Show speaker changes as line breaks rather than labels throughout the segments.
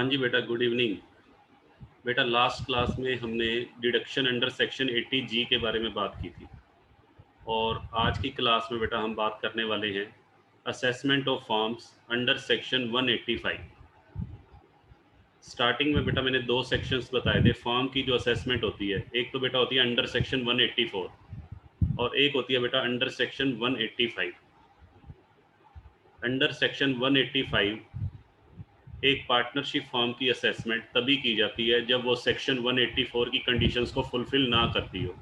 हाँ जी बेटा, गुड इवनिंग। बेटा लास्ट क्लास में हमने डिडक्शन अंडर सेक्शन 80 जी के बारे में बात की थी और आज की क्लास में बेटा हम बात करने वाले हैं assessment of forms under section 185। Starting में बेटा मैंने दो सेक्शंस बताए थे फॉर्म की जो असेसमेंट होती है। एक तो बेटा होती है अंडर सेक्शन 184 और एक होती है बेटा अंडर सेक्शन 185। अंडर सेक्शन 185 एक पार्टनरशिप फॉर्म की असेसमेंट तभी की जाती है जब वो सेक्शन 184 की कंडीशंस को फुलफिल ना करती हो।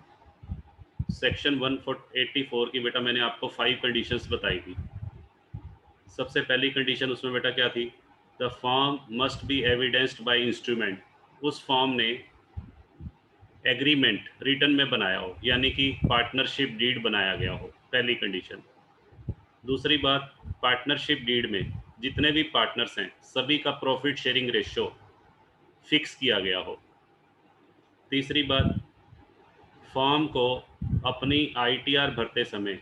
सेक्शन 184 की बेटा मैंने आपको 5 कंडीशंस बताई थी। सबसे पहली कंडीशन उसमें बेटा क्या थी? The form must be evidenced by instrument. उस फॉर्म ने एग्रीमेंट रिटर्न में बनाया हो, यानी कि पार्टनरशिप डीड बनाया गया हो, पहली कंडीशन। दूसरी बात, पार्टनरशिप डीड में जितने भी पार्टनर्स हैं सभी का प्रॉफिट शेयरिंग रेशियो फिक्स किया गया हो। तीसरी बात, फॉर्म को अपनी आईटीआर भरते समय,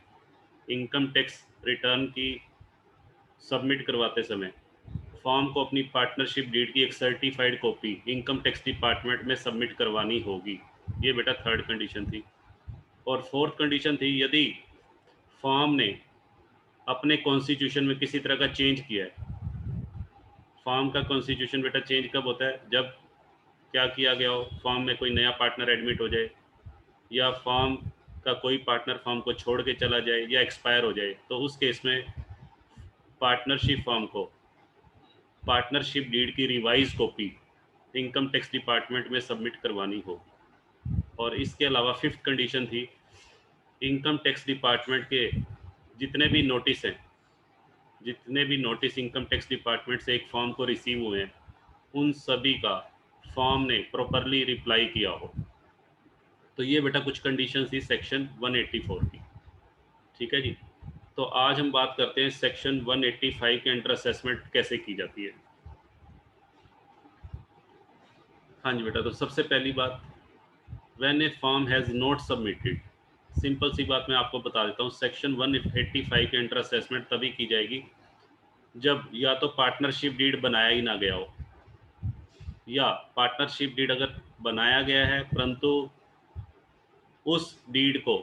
इनकम टैक्स रिटर्न की सबमिट करवाते समय फॉर्म को अपनी पार्टनरशिप डीड की एक certified copy income tax department में सबमिट करवानी होगी। ये बेटा थर्ड कंडीशन थी। और फोर्थ कंडीशन थी, यदि फॉर्म ने अपने कॉन्स्टिट्यूशन में किसी तरह का चेंज किया है। फॉर्म का कॉन्स्टिट्यूशन बेटा चेंज कब होता है? जब क्या किया गया हो, फॉर्म में कोई नया पार्टनर एडमिट हो जाए या फॉर्म का कोई पार्टनर फॉर्म को छोड़ के चला जाए या एक्सपायर हो जाए, तो उस केस में पार्टनरशिप फॉर्म को पार्टनरशिप डीड की revise copy income tax department में सबमिट करवानी होगी। और इसके अलावा फिफ्थ कंडीशन थी, इनकम टैक्स डिपार्टमेंट के जितने भी नोटिस हैं, जितने भी नोटिस इनकम टैक्स डिपार्टमेंट से एक फॉर्म को रिसीव हुए हैं, उन सभी का फॉर्म ने प्रॉपरली रिप्लाई किया हो। तो ये बेटा कुछ कंडीशन थी सेक्शन 184 की। ठीक है जी। तो आज हम बात करते हैं सेक्शन 185 के अंडर असेसमेंट कैसे की जाती है। हाँ जी बेटा, तो सबसे पहली बात, when a form has not submitted, simple सी बात मैं आपको बता देता हूँ। सेक्शन 185 के अंडर असेसमेंट तभी की जाएगी जब या तो पार्टनरशिप डीड बनाया ही ना गया हो, या पार्टनरशिप डीड अगर बनाया गया है परंतु उस डीड को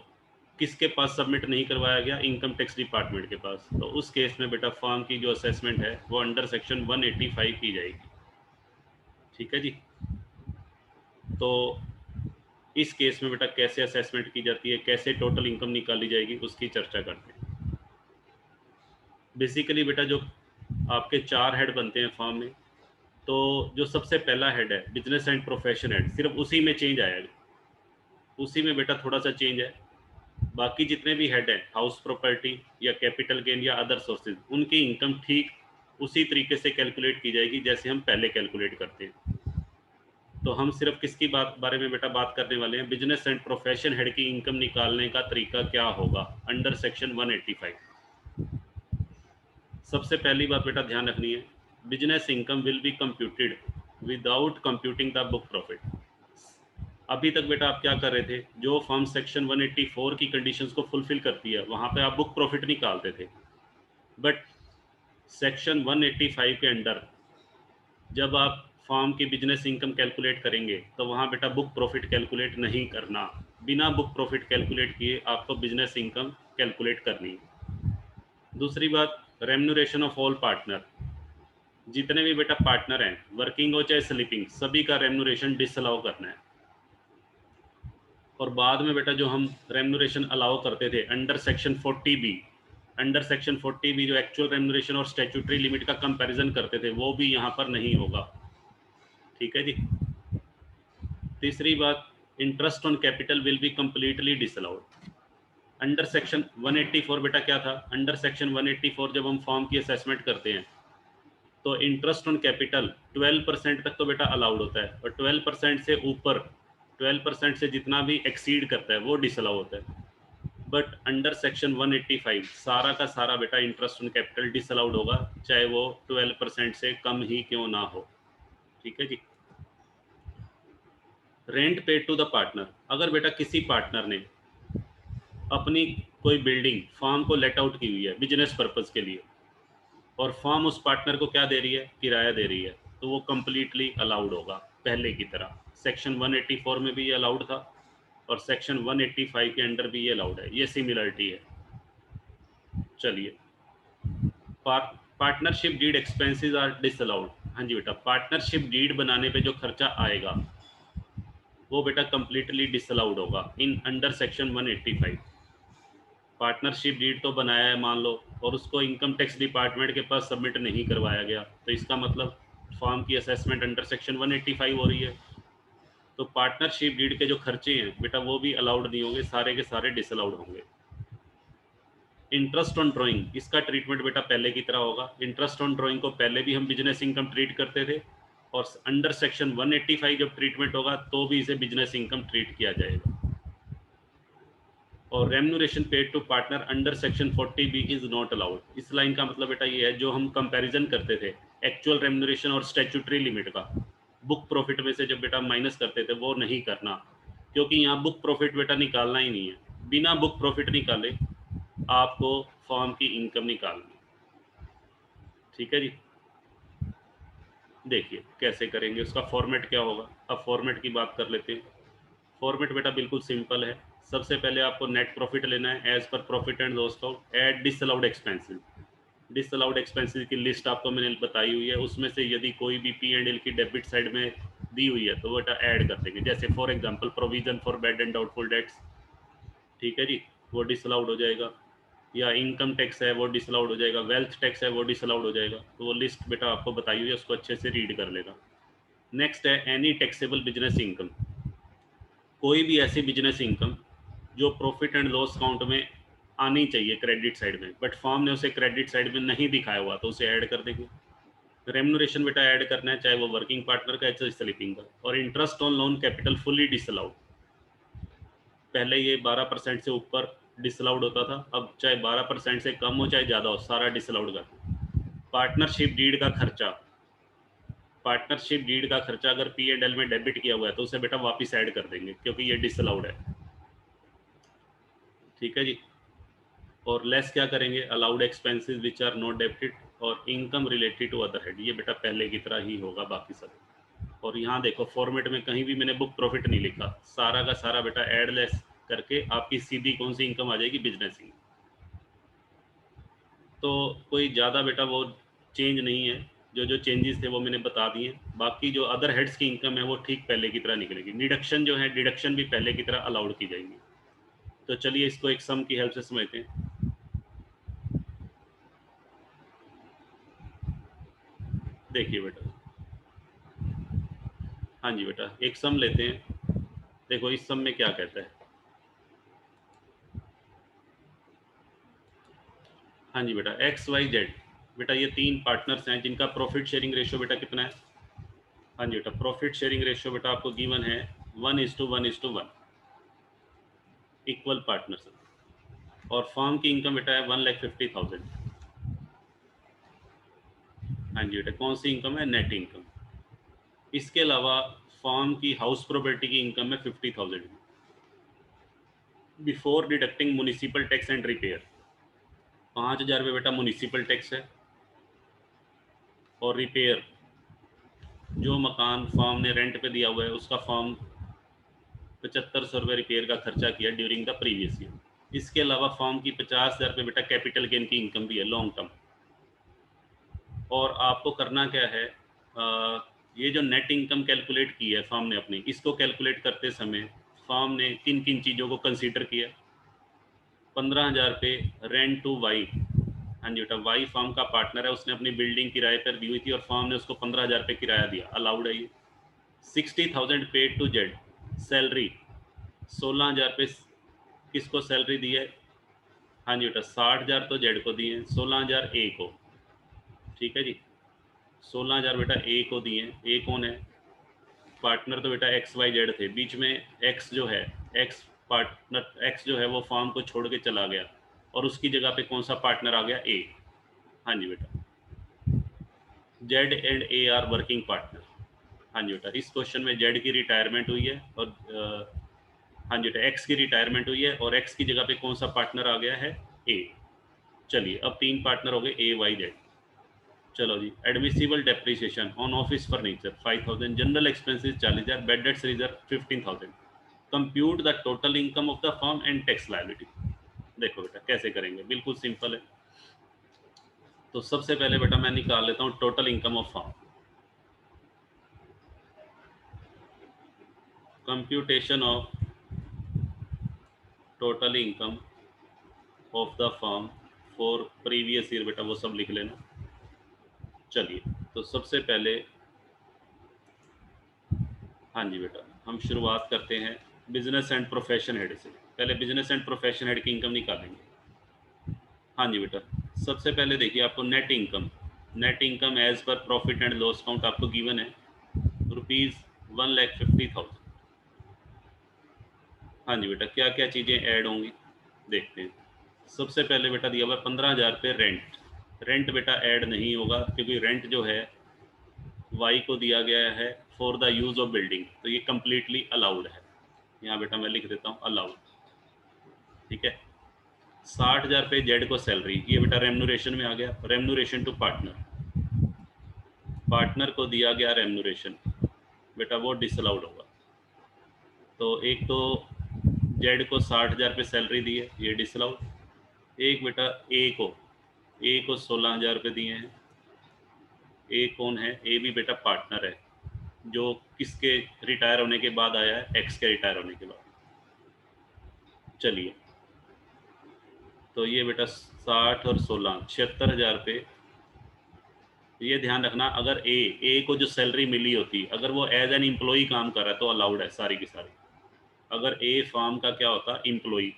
किसके पास सबमिट नहीं करवाया गया? इनकम टैक्स डिपार्टमेंट के पास। तो उस केस में बेटा फॉर्म की जो असेसमेंट है वो अंडर सेक्शन 185 की जाएगी। ठीक है जी। तो इस केस में बेटा कैसे असेसमेंट की जाती है, कैसे टोटल इनकम निकाली जाएगी, उसकी चर्चा करते हैं। बेसिकली बेटा जो आपके 4 हेड बनते हैं फॉर्म में, तो जो सबसे पहला हेड है बिजनेस एंड प्रोफेशन हेड, सिर्फ उसी में चेंज आएगा, उसी में बेटा थोड़ा सा चेंज है। बाकी जितने भी हेड हैं, हाउस प्रॉपर्टी या कैपिटल गेन या अदर सोर्सेज, उनकी इनकम ठीक उसी तरीके से कैलकुलेट की जाएगी जैसे हम पहले कैलकुलेट करते हैं। तो हम सिर्फ किसकी बारे में बेटा बात करने वाले हैं? बिजनेस एंड प्रोफेशन हेड की इनकम निकालने का तरीका क्या होगा अंडर सेक्शन 185। सबसे पहली बात बेटा ध्यान रखनी है, business income will be computed without computing the book profit. अभी तक बेटा आप क्या कर रहे थे? जो फर्म सेक्शन 184 की कंडीशंस को फुलफिल करती है वहां पे आप बुक प्रॉफिट निकालते थे। बट सेक्शन 185 के अंडर जब आप फॉर्म की बिजनेस इनकम कैलकुलेट करेंगे तो वहाँ बेटा बुक प्रॉफिट कैलकुलेट नहीं करना। बिना बुक प्रॉफिट कैलकुलेट किए आपको बिजनेस इनकम कैलकुलेट करनी है। दूसरी बात, रेम्यूनरेशन ऑफ ऑल पार्टनर, जितने भी बेटा पार्टनर हैं, वर्किंग हो चाहे स्लीपिंग, सभी का रेम्यूनरेशन डिसअलाउ करना है। और बाद में बेटा जो हम रेम्यूनरेशन अलाउ करते थे under section 40B, under section 40B जो एक्चुअल रेम्यूनरेशन और स्टैट्यूटरी लिमिट का कंपैरिजन करते थे, वो भी यहाँ पर नहीं होगा। ठीक है जी। तीसरी बात, interest on capital will be completely disallowed. Under section 184 बेटा क्या था? अंडर सेक्शन 184 जब हम फॉर्म की असेसमेंट करते हैं तो इंटरेस्ट ऑन कैपिटल 12% तक तो बेटा अलाउड होता है, और 12% से ऊपर, 12% से जितना भी एक्सीड करता है वो डिसअलाउ होता है। बट अंडर सेक्शन 185 सारा का सारा बेटा इंटरेस्ट ऑन कैपिटल डिसअलाउड होगा, चाहे वो 12% से कम ही क्यों ना हो। ठीक है जी। Rent paid to the partner, अगर बेटा किसी पार्टनर ने अपनी कोई बिल्डिंग फॉर्म को लेट आउट की हुई है बिजनेस पर्पस के लिए, और फॉर्म उस पार्टनर को क्या दे रही है? किराया दे रही है, तो वो कम्प्लीटली अलाउड होगा पहले की तरह। सेक्शन 184 में भी ये अलाउड था और सेक्शन 185 के अंडर भी ये अलाउड है, ये सिमिलरिटी है। चलिए, partnership deed expenses are disallowed. हाँ जी बेटा, पार्टनरशिप डीड बनाने पे जो खर्चा आएगा वो बेटा कम्प्लीटली डिसअलाउड होगा in under section 185। Partnership deed तो बनाया है मान लो, और उसको इनकम टैक्स डिपार्टमेंट के पास सबमिट नहीं करवाया गया, तो इसका मतलब फॉर्म की असेसमेंट अंडर सेक्शन 185 हो रही है। तो पार्टनरशिप डीड के जो खर्चे हैं बेटा वो भी अलाउड नहीं होंगे, सारे के सारे डिसअलाउड होंगे। इंटरेस्ट ऑन ड्राइंग, इसका ट्रीटमेंट बेटा पहले की तरह होगा। इंटरेस्ट ऑन ड्राइंग को पहले भी हम बिजनेस इनकम ट्रीट करते थे, और अंडर सेक्शन 185 जब ट्रीटमेंट होगा तो भी इसे बिजनेस इनकम ट्रीट किया जाएगा। और remuneration paid to partner under section 40B is not allowed. इस लाइन का मतलब बेटा ये है, जो हम कंपैरिजन करते थे एक्चुअल रेम्यूनरेशन और स्टैट्यूटरी लिमिट का, बुक प्रॉफिट में से जब बेटा माइनस करते थे वो नहीं करना, क्योंकि यहाँ बुक प्रॉफिट बेटा निकालना ही नहीं है। बिना बुक प्रॉफिट निकाले आपको फॉर्म की इनकम निकालनी। ठीक है जी, देखिए कैसे करेंगे, उसका फॉर्मेट क्या होगा। अब फॉर्मेट की बात कर लेते हैं। फॉर्मेट बेटा बिल्कुल सिंपल है। सबसे पहले आपको नेट प्रॉफिट लेना है as per profit and loss account, add disallowed expenses. Disallowed expenses की लिस्ट आपको मैंने बताई हुई है, उसमें से यदि कोई भी P&L की डेबिट साइड में दी हुई है तो बेटा ऐड कर देंगे। जैसे for example provision for bad and doubtful debts, ठीक है जी, वो डिसअलाउड हो जाएगा। या इनकम टैक्स है वो डिसअलाउड हो जाएगा, वेल्थ टैक्स है वो डिसअलाउड हो जाएगा। तो वो लिस्ट बेटा आपको बताई हुई है, उसको अच्छे से रीड कर लेना। नेक्स्ट है एनी टैक्सेबल बिजनेस इनकम। कोई भी ऐसी बिजनेस इनकम जो प्रॉफिट एंड लॉस अकाउंट में आनी चाहिए क्रेडिट साइड में, बट फॉर्म ने उसे क्रेडिट साइड में नहीं दिखाया हुआ, तो उसे ऐड कर देंगे। रेम्यूनरेशन बेटा ऐड करना है, चाहे वो वर्किंग पार्टनर का चाहे स्लीपिंग का। और interest on loan capital fully disallowed. पहले ये 12% से ऊपर डिसअलाउड होता था, अब चाहे 12% से कम हो चाहे ज़्यादा हो, सारा डिसअलाउड कर। पार्टनरशिप डीड का खर्चा, पार्टनरशिप डीड का खर्चा अगर P&L में डेबिट किया हुआ है तो उसे बेटा वापस ऐड कर देंगे, क्योंकि ये डिसअलाउड है। ठीक है जी। और लेस क्या करेंगे, allowed expenses which are not debited और income related to other head, ये बेटा पहले की तरह ही होगा बाकी सब। और यहाँ देखो फॉर्मेट में कहीं भी मैंने बुक प्रॉफिट नहीं लिखा, सारा का सारा बेटा ऐड लेस करके आपकी सीधी कौन सी इनकम आ जाएगी, बिजनेस इनकम। तो कोई ज़्यादा बेटा वो चेंज नहीं है, जो जो चेंजेस थे वो मैंने बता दिए। बाकी जो अदर हेड्स की इनकम है वो ठीक पहले की तरह निकलेगी। डिडक्शन जो है, डिडक्शन भी पहले की तरह अलाउड की जाएंगी। तो चलिए इसको एक सम की हेल्प से समझते हैं। देखिए बेटा, हाँ जी बेटा, एक सम लेते हैं। देखो इस सम में क्या कहता है। हाँ जी बेटा, XYZ, बेटा ये तीन पार्टनर्स हैं जिनका प्रॉफिट शेयरिंग रेशियो बेटा कितना है। हाँ जी बेटा, प्रॉफिट शेयरिंग रेशियो बेटा आपको गिवन है 1:1:1, इक्वल पार्टनर्स। और फर्म की इनकम बेटा है 1,50,000। हाँ जी बेटा, कौन सी इनकम है, नेट इनकम। इसके अलावा फर्म की हाउस प्रॉपर्टी की इनकम है 50,000 before deducting municipal tax and repair. 5,000 रुपये बेटा म्यूनिसिपल टैक्स है, और रिपेयर जो मकान फर्म ने रेंट पे दिया हुआ है उसका फर्म 7,500 रुपये रिपेयर का खर्चा किया ड्यूरिंग द प्रीवियस ईयर। इसके अलावा फर्म की 50,000 रुपये बेटा कैपिटल गेन की इनकम भी है लॉन्ग टर्म। और आपको करना क्या है, ये जो नेट इनकम कैलकुलेट की है फर्म ने अपनी, इसको कैलकुलेट करते समय फर्म ने किन किन चीज़ों को कंसीडर किया। 15,000 रुपये रेंट टू वाई। हाँ जी बेटा, वाई फर्म का पार्टनर है, उसने अपनी बिल्डिंग किराए पर दी हुई थी और फर्म ने उसको 15,000 रुपये किराया दिया, अलाउड है ये। 60,000 पेड टू जेड, सैलरी 16,000 रुपये किसको सैलरी दी है। हाँ जी बेटा, 60,000 तो जेड को दिए हैं, 16,000 ए को। ठीक है जी, 16,000 बेटा ए को दिए हैं। ए कौन है, पार्टनर तो बेटा XYZ थे, बीच में एक्स जो है, एक्स पार्टनर एक्स जो है वो फॉर्म को छोड़ के चला गया, और उसकी जगह पे कौन सा पार्टनर आ गया, ए। हाँ जी बेटा, Z and A R working partner. हाँ जी बेटा, इस क्वेश्चन में जेड की रिटायरमेंट हुई है और हाँ जी बेटा एक्स की रिटायरमेंट हुई है, और एक्स की जगह पे कौन सा पार्टनर आ गया है, ए। चलिए अब तीन पार्टनर हो गए A Y Z। चलो जी, admissible depreciation on office furniture 5000, general expenses 40,000, bad debts reserve 15,000। Compute the total income of the firm and tax liability. देखो बेटा कैसे करेंगे, बिल्कुल सिंपल है। तो सबसे पहले बेटा मैं निकाल लेता हूँ total income of firm. Computation of total income of the firm for previous year, बेटा वो सब लिख लेना। चलिए, तो सबसे पहले हाँ जी बेटा, हम शुरुआत करते हैं बिजनेस एंड प्रोफेशन हेड से। पहले बिजनेस एंड प्रोफेशन हेड की इनकम निकालेंगे। हाँ जी बेटा, सबसे पहले देखिए आपको net income as per profit and loss account आपको गिवन है ₹1,50,000। हाँ जी बेटा, क्या क्या चीज़ें ऐड होंगी देखते हैं। सबसे पहले बेटा दिया हुआ है 15,000 रुपये रेंट। रेंट बेटा ऐड नहीं होगा क्योंकि रेंट जो है वाई को दिया गया है for the use of building, तो ये कम्प्लीटली अलाउड है। यहाँ बेटा मैं लिख देता हूँ अलाउड, ठीक है। 60,000 रुपये जेड को सैलरी, ये बेटा रेम्यूनरेशन में आ गया। रेम्यूनरेशन टू पार्टनर को दिया गया रेम्यूनरेशन, बेटा वो डिसअलाउड होगा। तो एक तो जेड को 60,000 रुपये सैलरी दी है, ये डिसअलाउड। एक बेटा ए को 16,000 रुपये दिए हैं। ए कौन है? ए भी बेटा पार्टनर है, जो किसके रिटायर होने के बाद आया है? एक्स के रिटायर होने के बाद। चलिए, तो ये बेटा 60 और 16 76,000 रुपये। ये ध्यान रखना, अगर ए को जो सैलरी मिली होती, अगर वो एज एन एम्प्लॉई काम कर रहा है तो अलाउड है सारी की सारी। अगर ए फर्म का क्या होता एम्प्लॉई,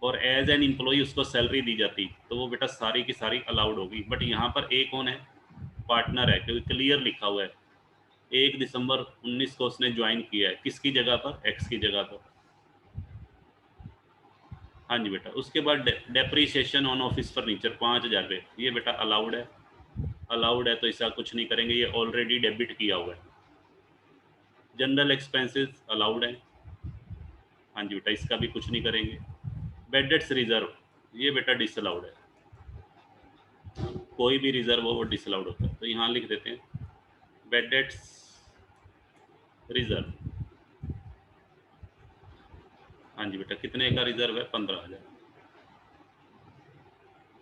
और एज एन एम्प्लॉई उसको सैलरी दी जाती, तो वो बेटा सारी की सारी अलाउड होगी। बट यहाँ पर ए कौन है? पार्टनर है, क्योंकि क्लियर लिखा हुआ है 1 दिसंबर 19 को उसने ज्वाइन किया है, किसकी जगह पर? एक्स की जगह पर। हाँ जी बेटा, उसके बाद डेप्रीसिएशन ऑन ऑफिस फर्नीचर 5,000 रुपये, ये बेटा अलाउड है, तो इसका कुछ नहीं करेंगे, ये ऑलरेडी डेबिट किया हुआ है। जनरल एक्सपेंसेस अलाउड है, हाँ जी बेटा, इसका भी कुछ नहीं करेंगे। बेड डेट्स रिजर्व, ये बेटा डिसअलाउड है, कोई भी रिजर्व हो वो डिसअलाउड होता है, तो यहाँ लिख देते हैं बेड डेट्स रिजर्व। हाँ जी बेटा, कितने का रिजर्व है? 15,000।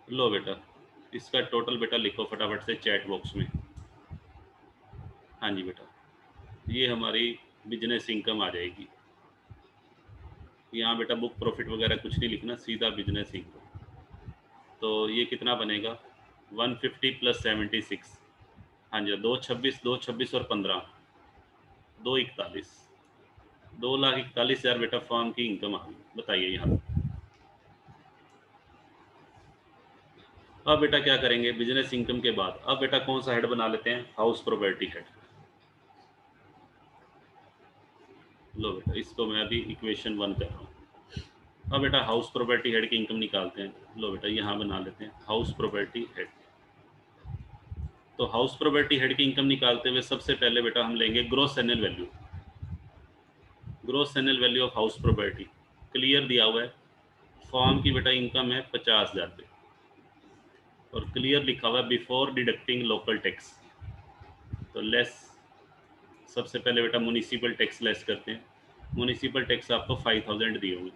लो बेटा, इसका टोटल बेटा लिखो फटाफट से चैट बॉक्स में। हाँ जी बेटा, ये हमारी बिजनेस इनकम आ जाएगी। यहाँ बेटा बुक प्रॉफिट वगैरह कुछ नहीं लिखना, सीधा बिजनेस इनकम। तो ये कितना बनेगा? 150 + 76, हाँ जी, 226 और 15, 241, 2,41,000 बेटा फर्म की इनकम आ गई। बताइए यहाँ। अब बेटा क्या करेंगे बिजनेस इनकम के बाद? अब बेटा कौन सा हेड बना लेते हैं? House property head. लो बेटा, इसको मैं अभी इक्वेशन 1 कर रहा हूँ। अब बेटा हाउस प्रॉपर्टी हेड की इनकम निकालते हैं। लो बेटा, यहाँ बना लेते हैं हाउस प्रॉपर्टी हेड। तो हाउस प्रॉपर्टी हेड की इनकम निकालते हुए सबसे पहले बेटा हम लेंगे gross annual value. Gross annual value of house property clear दिया हुआ है। फॉर्म की बेटा इनकम है 50,000 रुपये, और क्लियर लिखा हुआ है बिफोर डिडक्टिंग लोकल टैक्स। तो लेस, सबसे पहले बेटा म्यूनिसिपल टैक्स लेस करते हैं। म्यूनिसिपल टैक्स आपको 5,000 दिए होंगे,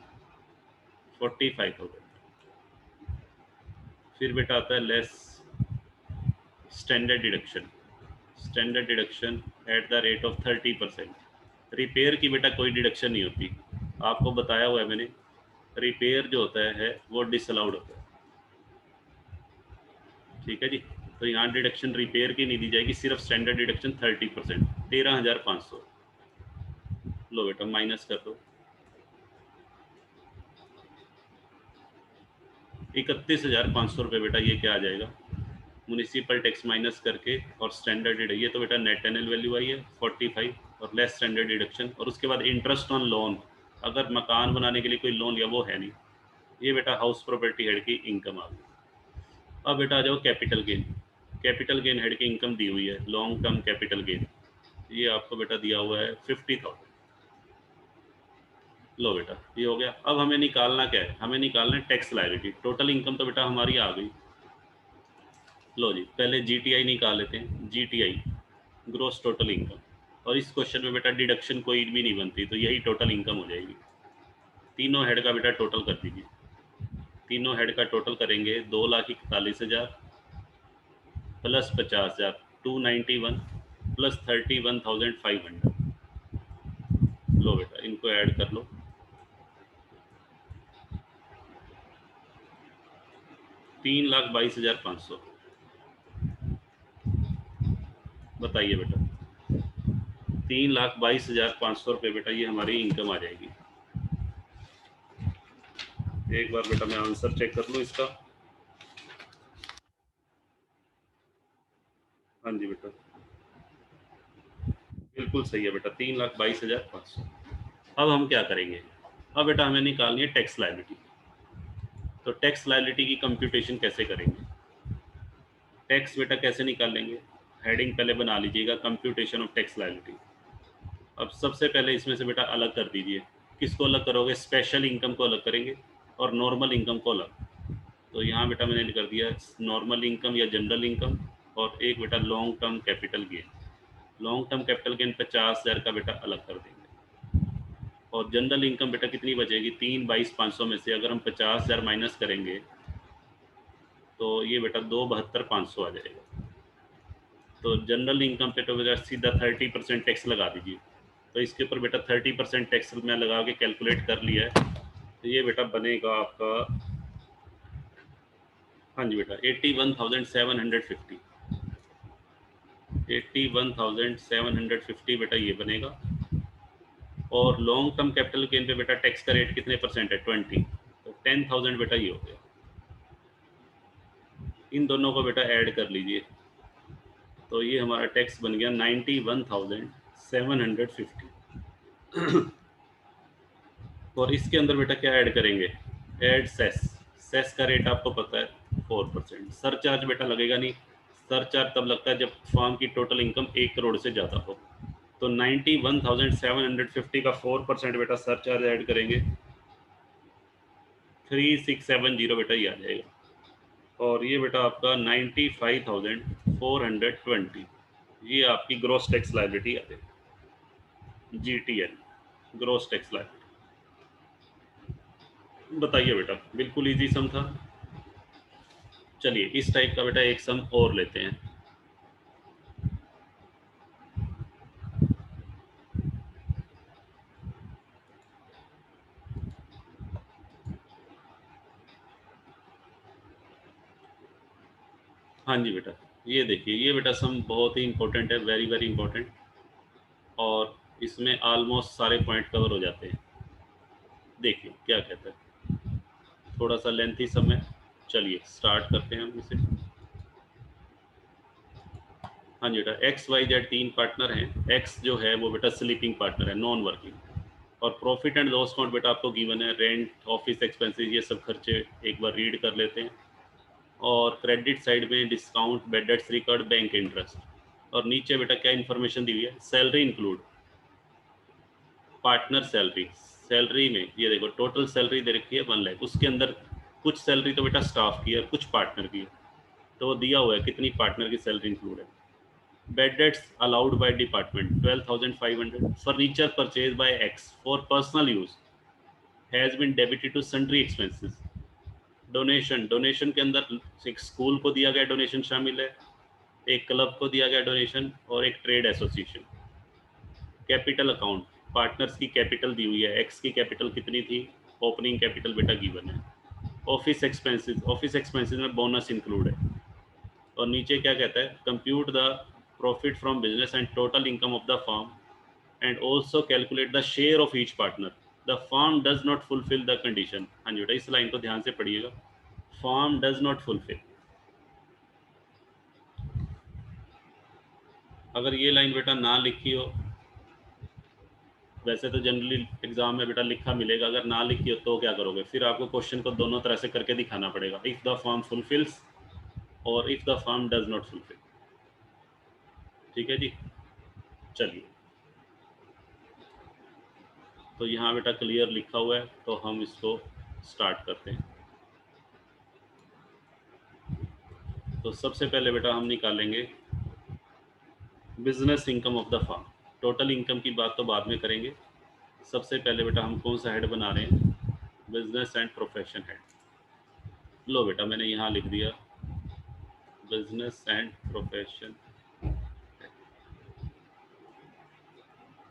45,000। फिर बेटा आता है less standard deduction at the rate of 30%। Repair की बेटा कोई डिडक्शन नहीं होती, आपको बताया हुआ है मैंने। रिपेयर जो होता है वो डिसअलाउड होता है, ठीक है जी। तो यहाँ डिडक्शन रिपेयर की नहीं दी जाएगी, सिर्फ स्टैंडर्ड डिडक्शन 30%, 13,500। लो बेटा माइनस कर दो, 31,500 रुपये बेटा, ये क्या आ जाएगा? म्यूनिसिपल टैक्स माइनस करके और स्टैंडर्ड, ये तो बेटा नेट एनुअल वैल्यू आई है 45, और लेस स्टैंडर्ड डिडक्शन, और उसके बाद इंटरेस्ट ऑन लोन। अगर मकान बनाने के लिए कोई लोन लिया वो है नहीं। ये बेटा हाउस प्रॉपर्टी हेड की इनकम आ गई। अब बेटा आ जाओ capital gain. Capital gain head की इनकम दी हुई है, लॉन्ग टर्म कैपिटल गेन, ये आपको बेटा दिया हुआ है 50,000। लो बेटा ये हो गया। अब हमें निकालना क्या है? हमें निकालना है टैक्स लायबिलिटी। टोटल इनकम तो बेटा हमारी आ गई, लो जी, पहले जीटीआई निकाल लेते हैं। जीटीआई ग्रोस टोटल इनकम, और इस क्वेश्चन में बेटा डिडक्शन कोई भी नहीं बनती, तो यही टोटल इनकम हो जाएगी। तीनों हेड का बेटा टोटल कर दीजिए। तीनों हेड का टोटल करेंगे 2,41,000 प्लस 50,000, 291 प्लस 31,500। लो बेटा, इनको ऐड कर लो। 3,22,500। बताइए बेटा, 3,22,500 रुपये बेटा ये हमारी इनकम आ जाएगी। एक बार बेटा मैं आंसर चेक कर लूँ इसका। हाँ जी बेटा, बिल्कुल सही है बेटा, 3,22,500। अब हम क्या करेंगे? अब बेटा हमें निकालनी है टैक्स लायबिलिटी। तो टैक्स लायबिलिटी की कंप्यूटेशन कैसे करेंगे? टैक्स बेटा कैसे निकालेंगे? हेडिंग पहले बना लीजिएगा, कंप्यूटेशन ऑफ टैक्स लायबिलिटी। अब सबसे पहले इसमें से बेटा अलग कर दीजिए। किसको अलग करोगे? स्पेशल इनकम को अलग करेंगे और नॉर्मल इनकम को अलग। तो यहाँ बेटा मैंने कर दिया नॉर्मल इनकम या जनरल इनकम, और एक बेटा long term capital gain. Long term capital gain 50,000 का बेटा अलग कर देंगे। और जनरल इनकम बेटा कितनी बचेगी? 3,22,500 में से अगर हम 50,000 माइनस करेंगे तो ये बेटा 2,72,500 आ जाएगा। तो जनरल इनकम पे तो बेटा सीधा 30% टैक्स लगा दीजिए। तो इसके ऊपर बेटा 30% टैक्स मैं लगा के कैलकुलेट कर लिया है। तो ये बेटा बनेगा आपका, हाँ जी बेटा, 81,750। 81,750 बेटा ये बनेगा। और लॉन्ग टर्म कैपिटल गेन पे बेटा टैक्स का रेट कितने परसेंट है? 20। तो 10,000 बेटा ये हो गया। इन दोनों को बेटा ऐड कर लीजिए, तो ये हमारा टैक्स बन गया 91,750। और इसके अंदर बेटा क्या ऐड करेंगे? Add cess. सेस का रेट आपको पता है 4%। सरचार्ज बेटा लगेगा नहीं। सरचार्ज तब लगता है जब फर्म की टोटल इनकम 1 करोड़ से ज़्यादा हो। तो 91,750 का 4% बेटा सरचार्ज ऐड करेंगे, 3,670 बेटा ये आ जाएगा। और ये बेटा आपका 95,420, ये आपकी ग्रॉस टैक्स लायबिलिटी आ जाएगी। GTL gross tax liability. बताइए बेटा, बिल्कुल इजी सम था। चलिए इस टाइप का बेटा एक सम और लेते हैं। हाँ जी बेटा, ये देखिए, ये बेटा सम बहुत ही इंपॉर्टेंट है, वेरी वेरी इंपॉर्टेंट। और इसमें ऑलमोस्ट सारे पॉइंट कवर हो जाते हैं। देखिए क्या कहता है, थोड़ा सा लेंथी सम है। चलिए स्टार्ट करते हैं हम इसे। हाँ जी बेटा, एक्स वाई जेड 3 पार्टनर हैं। एक्स जो है वो बेटा स्लीपिंग पार्टनर है, नॉन वर्किंग। और प्रॉफिट एंड लॉस अकाउंट बेटा आपको गिवन है, रेंट, ऑफिस एक्सपेंसेस, ये सब खर्चे एक बार रीड कर लेते हैं। और क्रेडिट साइड में discount, bad debts record, bank interest. और नीचे बेटा क्या इन्फॉर्मेशन दी हुई है? Salary include, partner salary. Salary में ये देखो टोटल सैलरी दे रखी है 1 लाख, उसके अंदर कुछ सैलरी तो बेटा स्टाफ की है, कुछ पार्टनर की है। तो वो दिया हुआ है कितनी पार्टनर की सैलरी इंक्लूड है। Bad debts allowed by department 12,500. Furniture purchased by X for personal use has been debited to sundry expenses. Donation, donation के अंदर एक स्कूल को दिया गया डोनेशन शामिल है, एक क्लब को दिया गया डोनेशन, और एक trade association. Capital account, partners की कैपिटल दी हुई है। एक्स की कैपिटल कितनी थी? ओपनिंग कैपिटल बेटा गिवन है। ऑफिस एक्सपेंसेस, ऑफिस एक्सपेंसेस में बोनस इंक्लूड है। और नीचे क्या कहता है? Compute the profit from business and total income of the firm and also calculate the share of each partner. The firm does not fulfill the condition. हाँ जी बेटा, इस लाइन को ध्यान से पढ़िएगा। Firm does not fulfill। अगर ये लाइन बेटा ना लिखी हो, वैसे तो जनरली एग्जाम में बेटा लिखा मिलेगा, अगर ना लिखी हो तो क्या करोगे? फिर आपको क्वेश्चन को दोनों तरह से करके दिखाना पड़ेगा, इफ द फर्म फुलफिल्स और if the firm does not fulfil. ठीक है जी, चलिए। तो यहाँ बेटा क्लियर लिखा हुआ है, तो हम इसको स्टार्ट करते हैं। तो सबसे पहले बेटा हम निकालेंगे business income of the firm. Total income की बात तो बाद में करेंगे, सबसे पहले बेटा हम कौन सा हेड बना रहे हैं, बिजनेस एंड प्रोफेशन हेड। लो बेटा मैंने यहाँ लिख दिया बिजनेस एंड प्रोफेशन।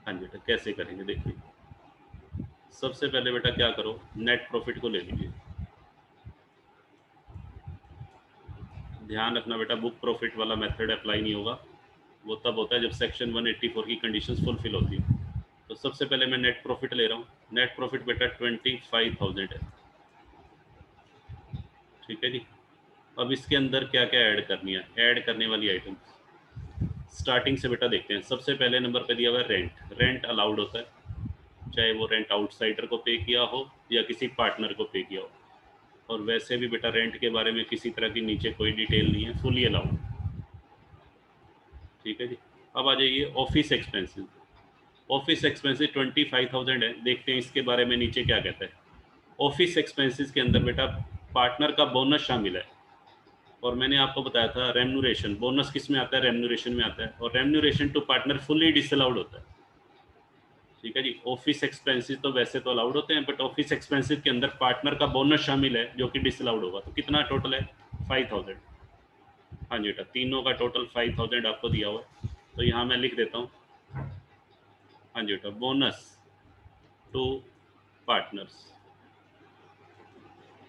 हाँ बेटा कैसे करेंगे देखिए, सबसे पहले बेटा क्या करो, नेट प्रॉफिट को ले लीजिए। ध्यान रखना बेटा बुक प्रॉफिट वाला मेथड अप्लाई नहीं होगा, वो तब होता है जब सेक्शन 184 की कंडीशंस फुलफिल होती है। तो सबसे पहले मैं नेट प्रॉफिट ले रहा हूँ, नेट प्रॉफिट बेटा 25,000 है, ठीक है जी। अब इसके अंदर क्या क्या ऐड करनी है, ऐड करने वाली आइटम स्टार्टिंग से बेटा देखते हैं। सबसे पहले नंबर पे दिया हुआ है रेंट। रेंट अलाउड होता है, चाहे वो रेंट आउटसाइडर को पे किया हो या किसी पार्टनर को पे किया हो, और वैसे भी बेटा रेंट के बारे में किसी तरह की नीचे कोई डिटेल नहीं है, फुली अलाउड, ठीक है जी। अब आ जाइए ऑफिस एक्सपेंसेस। ऑफिस एक्सपेंसेस 25,000 है, देखते हैं इसके बारे में नीचे क्या कहता है। ऑफिस एक्सपेंसेस के अंदर बेटा पार्टनर का बोनस शामिल है, और मैंने आपको बताया था रेम्यूनरेशन, बोनस किस में आता है, रेम्यूनरेशन में आता है, और remuneration to partner fully disallowed होता है, ठीक है जी। ऑफिस एक्सपेंसेस तो वैसे तो अलाउड होते हैं, बट ऑफिस एक्सपेंसेस के अंदर पार्टनर का बोनस शामिल है जो कि डिसअलाउड होगा। तो कितना टोटल है, 5,000। हाँ जी बेटा तीनों का टोटल 5,000 आपको दिया हुआ है, तो यहाँ मैं लिख देता हूँ। हाँ जी बेटा बोनस टू पार्टनर्स।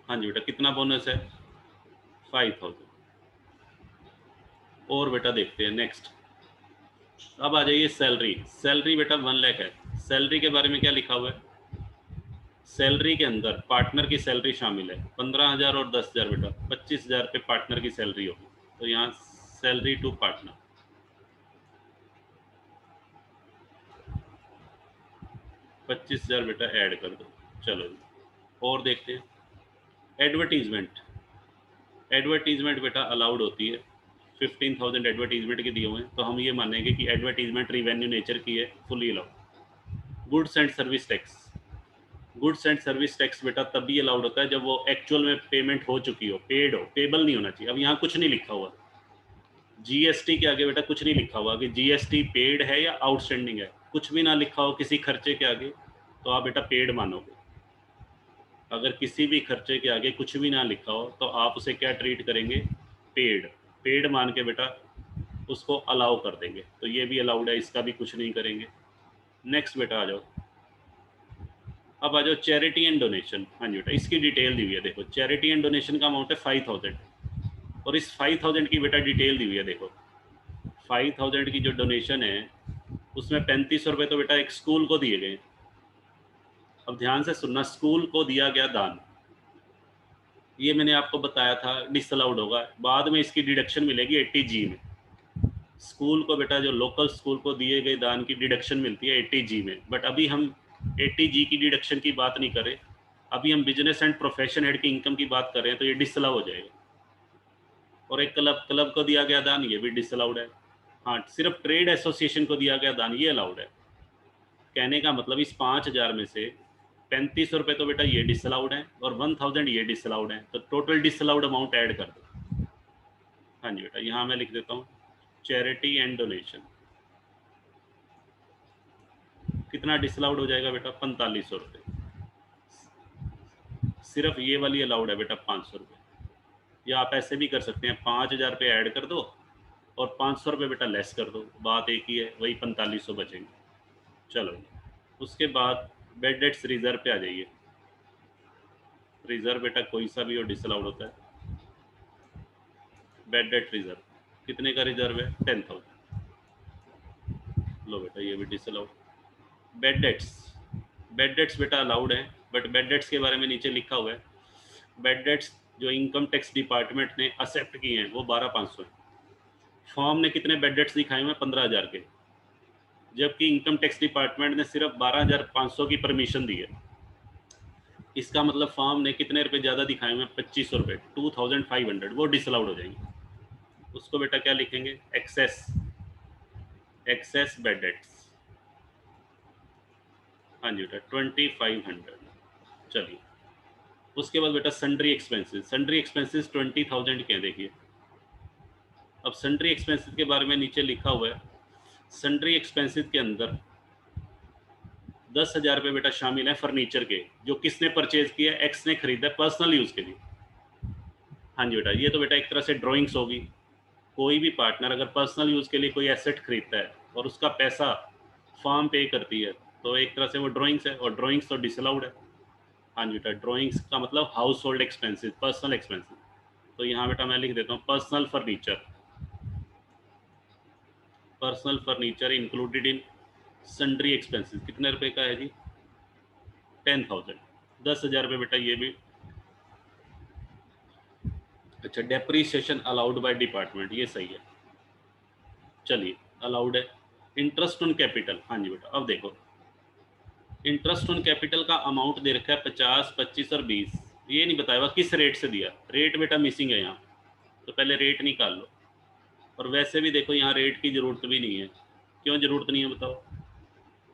हाँ जी बेटा कितना बोनस है, 5,000। और बेटा देखते हैं नेक्स्ट। अब आ जाइए सैलरी। सैलरी बेटा 1 लाख है। सैलरी के बारे में क्या लिखा हुआ है, सैलरी के अंदर पार्टनर की सैलरी शामिल है, 15,000 और 10,000 बेटा 25,000 पे पार्टनर की सैलरी होगी। तो यहाँ सैलरी टू पार्टनर 25,000 बेटा ऐड कर दो। चलो जी और देखते हैं एडवर्टीजमेंट। एडवर्टीजमेंट बेटा अलाउड होती है, 15,000 एडवर्टीजमेंट के दिए हुए हैं, तो हम ये मानेंगे कि एडवर्टीजमेंट रिवेन्यू नेचर की है, fully allowed. Goods and service tax. Goods and service tax बेटा तभी अलाउड होता है जब वो एक्चुअल में पेमेंट हो चुकी हो, पेड हो, पेबल नहीं होना चाहिए। अब यहाँ कुछ नहीं लिखा हुआ, जीएसटी के आगे बेटा कुछ नहीं लिखा हुआ कि जीएसटी पेड है या आउटस्टैंडिंग है, कुछ भी ना लिखा हो किसी खर्चे के आगे, तो आप बेटा पेड मानोगे। अगर किसी भी खर्चे के आगे कुछ भी ना लिखा हो तो आप उसे क्या ट्रीट करेंगे, पेड। पेड मान के बेटा उसको अलाउ कर देंगे, तो ये भी अलाउड है, इसका भी कुछ नहीं करेंगे। नेक्स्ट बेटा आ जाओ। अब आ जाओ चैरिटी एंड डोनेशन। हाँ जी बेटा इसकी डिटेल दी हुई है, देखो चैरिटी एंड डोनेशन का अमाउंट है 5,000, और इस 5,000 की बेटा डिटेल दी हुई है। देखो 5,000 की जो डोनेशन है उसमें 3500 तो बेटा एक स्कूल को दिए गए। अब ध्यान से सुनना, स्कूल को दिया गया दान, ये मैंने आपको बताया था डिसअलाउड होगा, बाद में इसकी डिडक्शन मिलेगी 80G में। स्कूल को बेटा जो लोकल स्कूल को दिए गए दान की डिडक्शन मिलती है 80G में, बट अभी हम 80G की डिडक्शन की बात नहीं कर रहे, अभी हम बिजनेस एंड प्रोफेशन हेड की इनकम की बात कर रहे हैं, तो ये डिसअलाउ हो जाएगा। और एक क्लब, क्लब को दिया गया दान ये भी डिसअलाउड है। हाँ सिर्फ ट्रेड एसोसिएशन को दिया गया दान ये अलाउड है। कहने का मतलब इस 5,000 में से 3,500 तो बेटा ये डिसअलाउड है और 1,000 ये डिसअलाउड है, तो टोटल डिसअलाउड अमाउंट ऐड कर दो। हाँ जी बेटा यहाँ मैं लिख देता हूँ चैरिटी एंड डोनेशन। कितना डिसअलाउड हो जाएगा बेटा, 4,500। सिर्फ ये वाली अलाउड है बेटा 500। या आप ऐसे भी कर सकते हैं 5,000 पे ऐड कर दो और 500 बेटा लेस कर दो, बात एक ही है, वही 4,500 बचेंगे। चलो उसके बाद बेड डेट्स रिजर्व पे आ जाइए। रिजर्व बेटा कोई सा भी हो डिसअलाउड होता है। बेड डेट रिजर्व कितने का रिजर्व है, 10,000। लो बेटा ये भी disallowed. Bad debts, bad debts बेटा अलाउड है, बट बेड डेट्स के बारे में नीचे लिखा हुआ है, बेड डेट्स जो इनकम टैक्स डिपार्टमेंट ने एक्सेप्ट किए हैं वो 12,500 है। फॉर्म ने कितने बेड डेट्स दिखाए हुए, 15,000 के, जबकि इनकम टैक्स डिपार्टमेंट ने सिर्फ 12,500 की परमिशन दी है। इसका मतलब फॉर्म ने कितने रुपए ज़्यादा दिखाए हुए हैं, 2,500 रुपये, 2,500, वो डिसअलाउड हो जाएंगे। उसको बेटा क्या लिखेंगे, एक्सेस, एक्सेस बेड डेट्स। हाँ जी बेटा 2,500। चलिए उसके बाद बेटा सन्ड्री एक्सपेंसेस। सन्ड्री एक्सपेंसेस 20,000 के हैं, देखिए अब सन्ड्री एक्सपेंसेस के बारे में नीचे लिखा हुआ है, सन्ड्री एक्सपेंसेस के अंदर 10,000 रुपये बेटा शामिल है फर्नीचर के, जो किसने परचेज किया, एक्स ने खरीदा पर्सनल यूज़ के लिए। हाँ जी बेटा, ये तो बेटा एक तरह से ड्राइंग्स होगी। कोई भी पार्टनर अगर पर्सनल यूज़ के लिए कोई एसेट खरीदता है और उसका पैसा फर्म पे करती है, तो एक तरह से वो ड्राइंग्स है, और ड्राइंग्स तो डिसअलाउड है। हाँ जी बेटा, ड्राइंग्स का मतलब house hold expenses, personal expenses. तो यहाँ बेटा मैं लिख देता हूँ personal furniture, personal furniture included in sundry expenses. कितने रुपए का है जी? 10,000, 10,000 रुपये बेटा ये भी। अच्छा, डेप्रीशिएशन अलाउड बाय डिपार्टमेंट, ये सही है, चलिए अलाउड है। इंटरेस्ट ऑन कैपिटल, हाँ जी बेटा, अब देखो इंटरेस्ट ऑन कैपिटल का अमाउंट दे रखा है 50, 25 और 20। ये नहीं बताया हुआ किस रेट से दिया, रेट बेटा मिसिंग है यहाँ, तो पहले रेट निकाल लो। और वैसे भी देखो यहाँ रेट की ज़रूरत भी नहीं है। क्यों ज़रूरत नहीं है बताओ?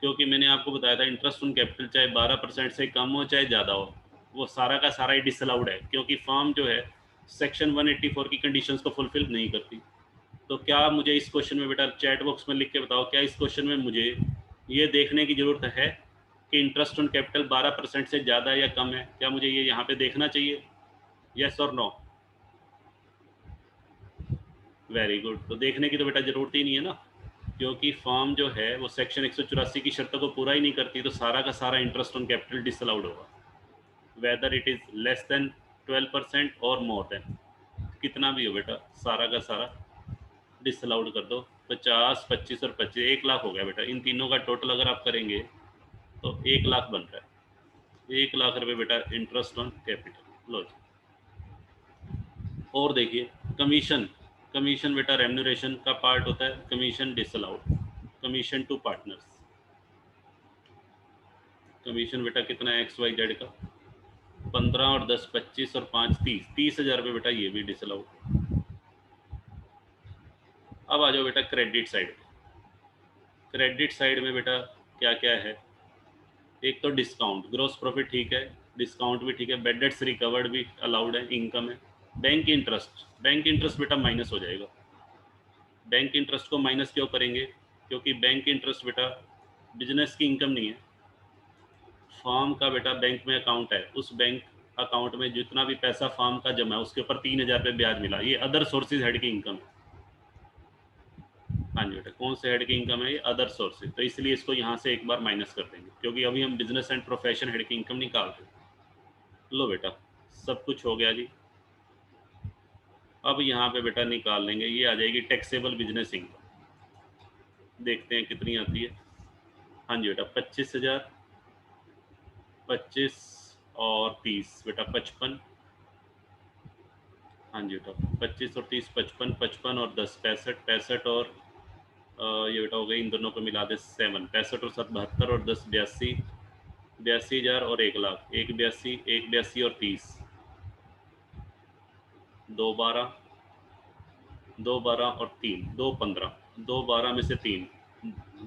क्योंकि मैंने आपको बताया था इंटरेस्ट ऑन कैपिटल चाहे 12% से कम हो चाहे ज़्यादा हो, वो सारा का सारा ही डिसअलाउड है, क्योंकि फर्म जो है सेक्शन 184 की कंडीशंस को फुलफिल नहीं करती। तो क्या मुझे इस क्वेश्चन में बेटा चैट बॉक्स में लिख के बताओ, क्या इस क्वेश्चन में मुझे ये देखने की ज़रूरत है कि इंटरेस्ट ऑन कैपिटल 12% से ज़्यादा या कम है? क्या मुझे ये यहाँ पे देखना चाहिए? यस और नो? Very good. तो देखने की तो बेटा ज़रूरत ही नहीं है ना, क्योंकि फर्म जो है वो सेक्शन 184 की शर्तों को पूरा ही नहीं करती, तो सारा का सारा इंटरेस्ट ऑन कैपिटल डिसअलाउड होगा, whether it is less than 12% और मोर देन, कितना भी हो बेटा सारा का सारा डिसअलाउड कर दो। 50, 25 और 25, 1 लाख हो गया बेटा। इन तीनों का टोटल अगर आप करेंगे तो 1 लाख बन रहा है, 1 लाख रुपए बेटा इंटरेस्ट ऑन कैपिटल। लो जी, और देखिए कमीशन, कमीशन बेटा रेम्यूनरेशन का पार्ट होता है, commission disallowed, commission to partners. Commission बेटा कितना है एक्स वाई जेड का? 15 और 10 25 और 5 30, 30,000 रुपये बेटा ये भी डिसअलाउड। अब आ जाओ बेटा क्रेडिट साइड। क्रेडिट साइड में बेटा क्या क्या है? एक तो डिस्काउंट, ग्रॉस प्रॉफिट ठीक है, डिस्काउंट भी ठीक है, बैड डेट्स रिकवर्ड भी अलाउड है, इनकम है। बैंक इंटरेस्ट, बैंक इंटरेस्ट बेटा माइनस हो जाएगा। बैंक इंटरेस्ट को माइनस क्यों करेंगे? क्योंकि बैंक इंटरेस्ट बेटा बिजनेस की इनकम नहीं है। फर्म का बेटा बैंक में अकाउंट है, उस बैंक अकाउंट में जितना भी पैसा फर्म का जमा है उसके ऊपर 3,000 रुपये ब्याज मिला, ये अदर सोर्सेज हेड की इनकम है। हाँ जी बेटा, कौन से हेड की इनकम है? ये अदर सोर्सेज, तो इसलिए इसको यहाँ से एक बार माइनस कर देंगे, क्योंकि अभी हम बिजनेस एंड प्रोफेशन हेड की इनकम निकाल रहे हैं। लो बेटा सब कुछ हो गया जी। अब यहाँ पे बेटा निकाल लेंगे, ये आ जाएगी टैक्सेबल बिजनेस इनकम। देखते हैं कितनी आती है। हाँ जी बेटा 25,000, 25 और 30 बेटा 55। हाँ जी बेटा 25 और 30 55, 55 और 10 65, 65 और ये बेटा हो गई, इन दोनों को मिला दे 7, 65 और 7 72 और 10 82, 82,000 और 1 लाख, 1 82, 1 82 और 30, 2 12, 2 12 और 3 2 15, 2 12 में से 3,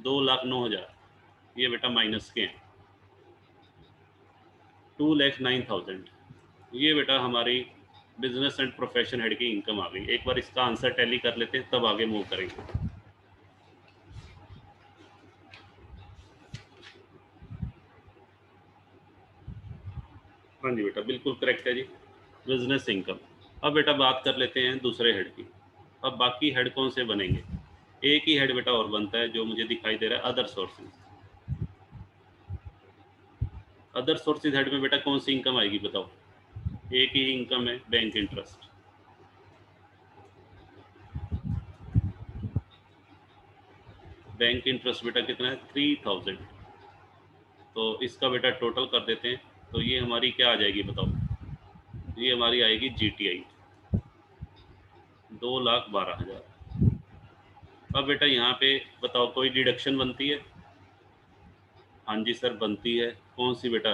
2,09,000 ये बेटा माइनस के हैं। 2,09,000 ये बेटा हमारी बिजनेस एंड प्रोफेशन हेड की इनकम आ गई। एक बार इसका आंसर टैली कर लेते हैं, तब आगे मूव करेंगे। हाँ जी बेटा बिल्कुल करेक्ट है जी, बिजनेस इनकम। अब बेटा बात कर लेते हैं दूसरे हेड की। अब बाकी हेड कौन से बनेंगे? एक ही हेड बेटा और बनता है जो मुझे दिखाई दे रहा है, other sources. Other sources head में बेटा कौन सी इनकम आएगी बताओ? एक ही इनकम है, बैंक इंटरेस्ट। बैंक इंटरेस्ट बेटा कितना है? 3,000। तो इसका बेटा टोटल कर देते हैं, तो ये हमारी क्या आ जाएगी बताओ? ये हमारी आएगी GTI 2,12,000। अब बेटा यहाँ पे बताओ कोई डिडक्शन बनती है? हाँ जी सर बनती है। कौन सी बेटा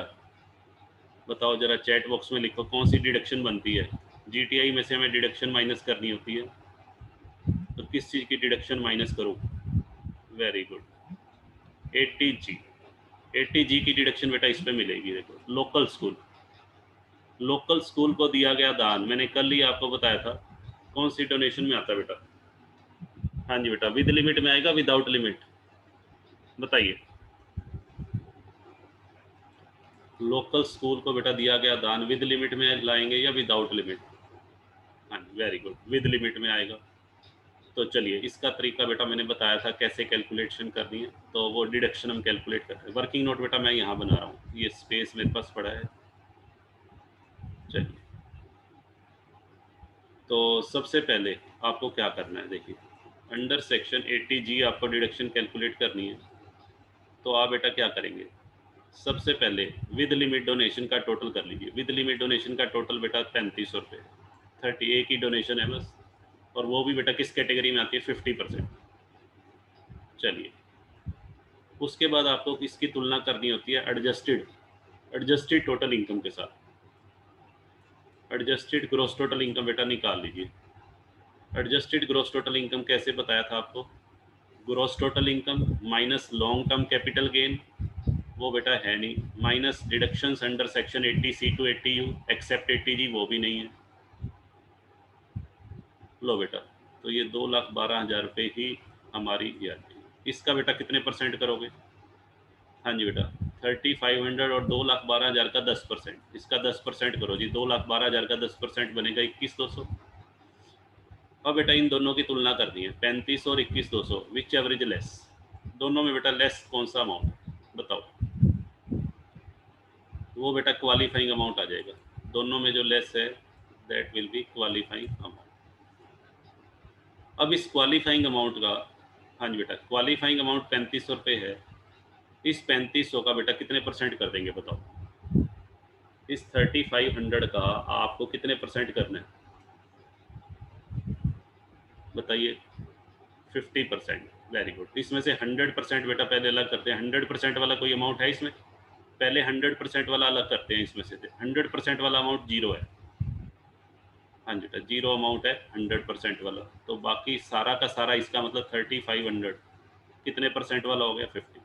बताओ जरा, चैट बॉक्स में लिखो कौन सी डिडक्शन बनती है। GTI में से हमें डिडक्शन माइनस करनी होती है, तो किस चीज़ की डिडक्शन माइनस करूँ? Very good, 80G। 80G की डिडक्शन बेटा इस पे मिलेगी। देखो लोकल स्कूल, लोकल स्कूल को दिया गया दान, मैंने कल ही आपको बताया था कौन सी डोनेशन में आता है बेटा? हाँ जी बेटा, विद लिमिट में आएगा विदाउट लिमिट, बताइए। लोकल स्कूल को बेटा दिया गया दान विद लिमिट में लाएंगे या विदाउट लिमिट? हाँ जी, वेरी गुड, विद लिमिट में आएगा। तो चलिए, इसका तरीका बेटा मैंने बताया था कैसे कैलकुलेशन करनी है, तो वो डिडक्शन हम कैलकुलेट करते हैं। वर्किंग नोट बेटा मैं यहाँ बना रहा हूँ, ये स्पेस मेरे पास पड़ा है। चलिए, तो सबसे पहले आपको क्या करना है, देखिए अंडर सेक्शन 80G आपको डिडक्शन कैलकुलेट करनी है। तो आप बेटा क्या करेंगे, सबसे पहले विद लिमिट डोनेशन का टोटल कर लीजिए। विद लिमिट डोनेशन का टोटल बेटा 3500 रुपये, 38 की डोनेशन है बस, और वो भी बेटा किस कैटेगरी में आती है, 50%। चलिए, उसके बाद आपको इसकी तुलना करनी होती है एडजस्टेड टोटल इनकम के साथ। एडजस्टेड ग्रॉस टोटल इनकम बेटा निकाल लीजिए। एडजस्टेड ग्रॉस टोटल इनकम कैसे बताया था आपको, gross total income minus long term capital gain, वो बेटा है नहीं, minus deductions under section 80C to 80U except 80G, वो भी नहीं है। लो बेटा, तो ये 2,12,000 रुपये ही हमारी ये आती है। इसका बेटा कितने परसेंट करोगे? हाँ जी बेटा, 3500 और 2,12,000 का 10%, इसका 10% करो जी। 2,12,000 का 10% बनेगा 21,200। अब बेटा इन दोनों की तुलना करनी है, 35 और 21,200, विच एवरेज लेस, दोनों में बेटा लेस कौन सा अमाउंट बताओ? वो बेटा क्वालिफाइंग अमाउंट आ जाएगा, दोनों में जो लेस है that will be qualifying amount. अब इस क्वालिफाइंग अमाउंट का, हाँ जी बेटा, क्वालिफाइंग अमाउंट 3500 रुपये है। इस 3500 का बेटा कितने परसेंट कर देंगे बताओ? इस 3500 का आपको कितने परसेंट करना है बताइए? 50%, वेरी गुड। इसमें से 100% बेटा पहले अलग करते हैं। 100% वाला कोई अमाउंट है इसमें? पहले 100% वाला अलग करते हैं इसमें से। 100% वाला अमाउंट जीरो है। हाँ जी बेटा, जीरो अमाउंट है 100% वाला। तो बाकी सारा का सारा इसका मतलब 3500 कितने परसेंट वाला हो गया? 50।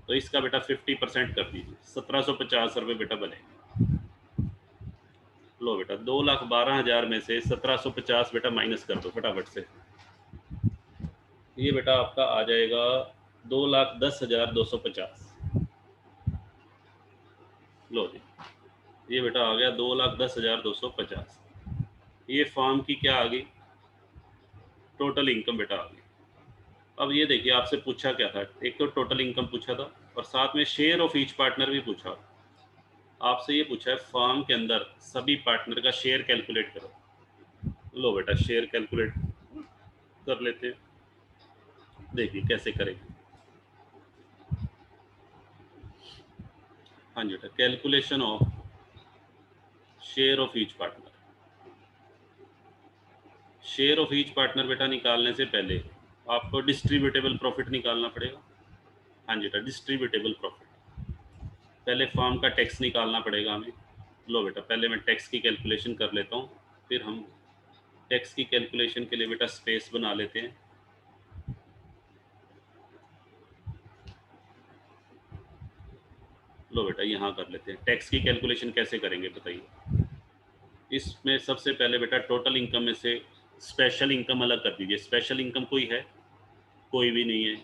तो इसका बेटा 50% कर दीजिए, 1750 रुपये बेटा बनेगा। लो बेटा, 2,12,000 में से 1750 बेटा माइनस कर दो फटाफट से। ये बेटा आपका आ जाएगा 2,10,250। लो जी, ये बेटा आ गया 2,10,250। ये फॉर्म की क्या आ गई? टोटल इनकम बेटा आ गई। अब ये देखिए, आपसे पूछा क्या था, एक तो टोटल इनकम पूछा था और साथ में शेयर ऑफ ईच पार्टनर भी पूछा। आपसे ये पूछा है फॉर्म के अंदर सभी पार्टनर का शेयर कैलकुलेट करो। लो बेटा, शेयर कैलकुलेट कर लेते हैं, देखिए कैसे करेंगे। हाँ जी बेटा, calculation of share of each partner. Share of each partner बेटा निकालने से पहले आपको डिस्ट्रीब्यूटेबल प्रॉफिट निकालना पड़ेगा। हाँ जी बेटा, डिस्ट्रीब्यूटेबल प्रॉफिट, पहले फर्म का टैक्स निकालना पड़ेगा हमें। लो बेटा, पहले मैं टैक्स की कैलकुलेशन कर लेता हूँ, फिर हम टैक्स की कैलकुलेशन के लिए बेटा स्पेस बना लेते हैं। लो बेटा, यहाँ कर लेते हैं। टैक्स की कैलकुलेशन कैसे करेंगे बताइए? इसमें सबसे पहले बेटा टोटल इनकम में से स्पेशल इनकम अलग कर दीजिए। स्पेशल इनकम कोई है? कोई भी नहीं है,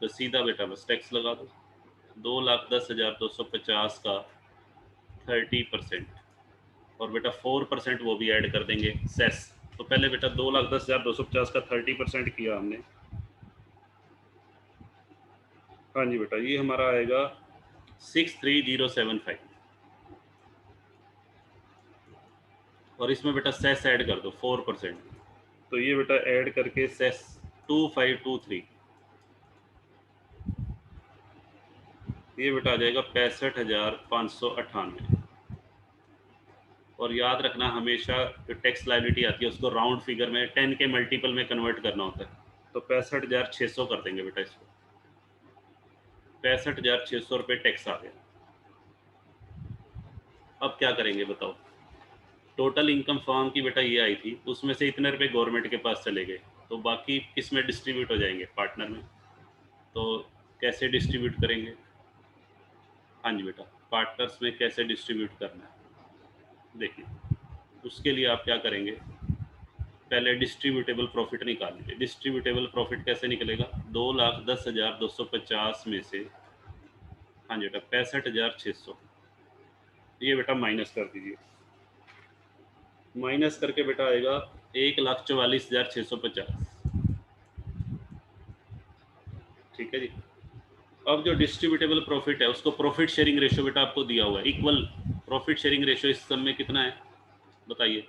तो सीधा बेटा बस टैक्स लगा दो। 2,10,250 का 30%, और बेटा 4% वो भी ऐड कर देंगे सेस। तो पहले बेटा 2,10,250 का 30% किया हमने। हाँ जी बेटा, ये हमारा आएगा 63075, और इसमें बेटा सेस ऐड कर दो 4%। तो ये बेटा ऐड करके सेस 2523, ये बेटा आ जाएगा 65,598। और याद रखना, हमेशा जो टैक्स लायबिलिटी आती है उसको राउंड फिगर में 10 के मल्टीपल में कन्वर्ट करना होता है। तो 65,600 कर देंगे बेटा इसको। 65,600 रुपये टैक्स आ गया। अब क्या करेंगे बताओ? टोटल इनकम फर्म की बेटा ये आई थी, उसमें से इतने रुपए गवर्नमेंट के पास चले गए, तो बाकी किस में डिस्ट्रीब्यूट हो जाएंगे? पार्टनर में। तो कैसे डिस्ट्रीब्यूट करेंगे? हाँ जी बेटा, पार्टनर्स में कैसे डिस्ट्रीब्यूट करना है देखिए। उसके लिए आप क्या करेंगे, पहले डिस्ट्रीब्यूटेबल प्रॉफिट निकाल लीजिए। डिस्ट्रीब्यूटेबल प्रॉफिट कैसे निकलेगा? 2,10,250 में से, हाँ जी बेटा, 65,600, ये बेटा माइनस कर दीजिए। माइनस करके बेटा आएगा 1,44,650। ठीक है जी। अब जो डिस्ट्रीब्यूटेबल प्रॉफिट है उसको प्रॉफिट शेयरिंग रेशियो बेटा आपको दिया हुआ है, इक्वल प्रॉफिट शेयरिंग रेशियो इस सब में कितना है बताइए?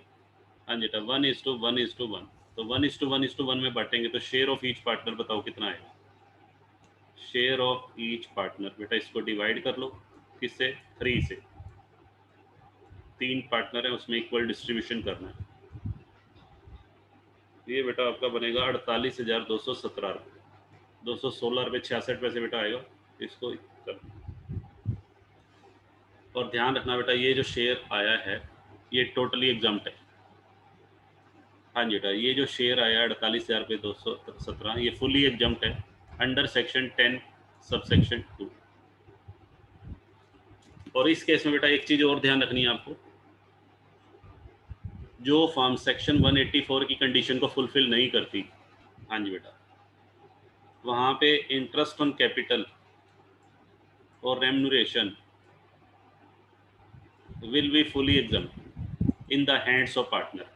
हाँ जी बेटा 1:1:1। तो 1:1:1 में बांटेंगे तो शेयर ऑफ ईच पार्टनर बताओ कितना आएगा? शेयर ऑफ ईच पार्टनर बेटा इसको डिवाइड कर लो, किससे? 3 से। 3 पार्टनर है उसमें इक्वल डिस्ट्रीब्यूशन करना है। ये बेटा आपका बनेगा 48,217 रुपये, 216 रुपये 66 पैसे बेटा आएगा। इसको कर, और ध्यान रखना बेटा ये जो शेयर आया है ये टोटली एग्जाम्प्ट है। हाँ जी बेटा ये जो शेयर आया 48,217 ये फुली एग्जाम्प्ट है अंडर सेक्शन 10 सब सेक्शन 2। और इस केस में बेटा एक चीज और ध्यान रखनी है आपको, जो फर्म सेक्शन 184 की कंडीशन को फुलफिल नहीं करती, हाँ जी बेटा, वहां पे इंटरेस्ट ऑन कैपिटल और remuneration will be fully exempt in the hands of partner.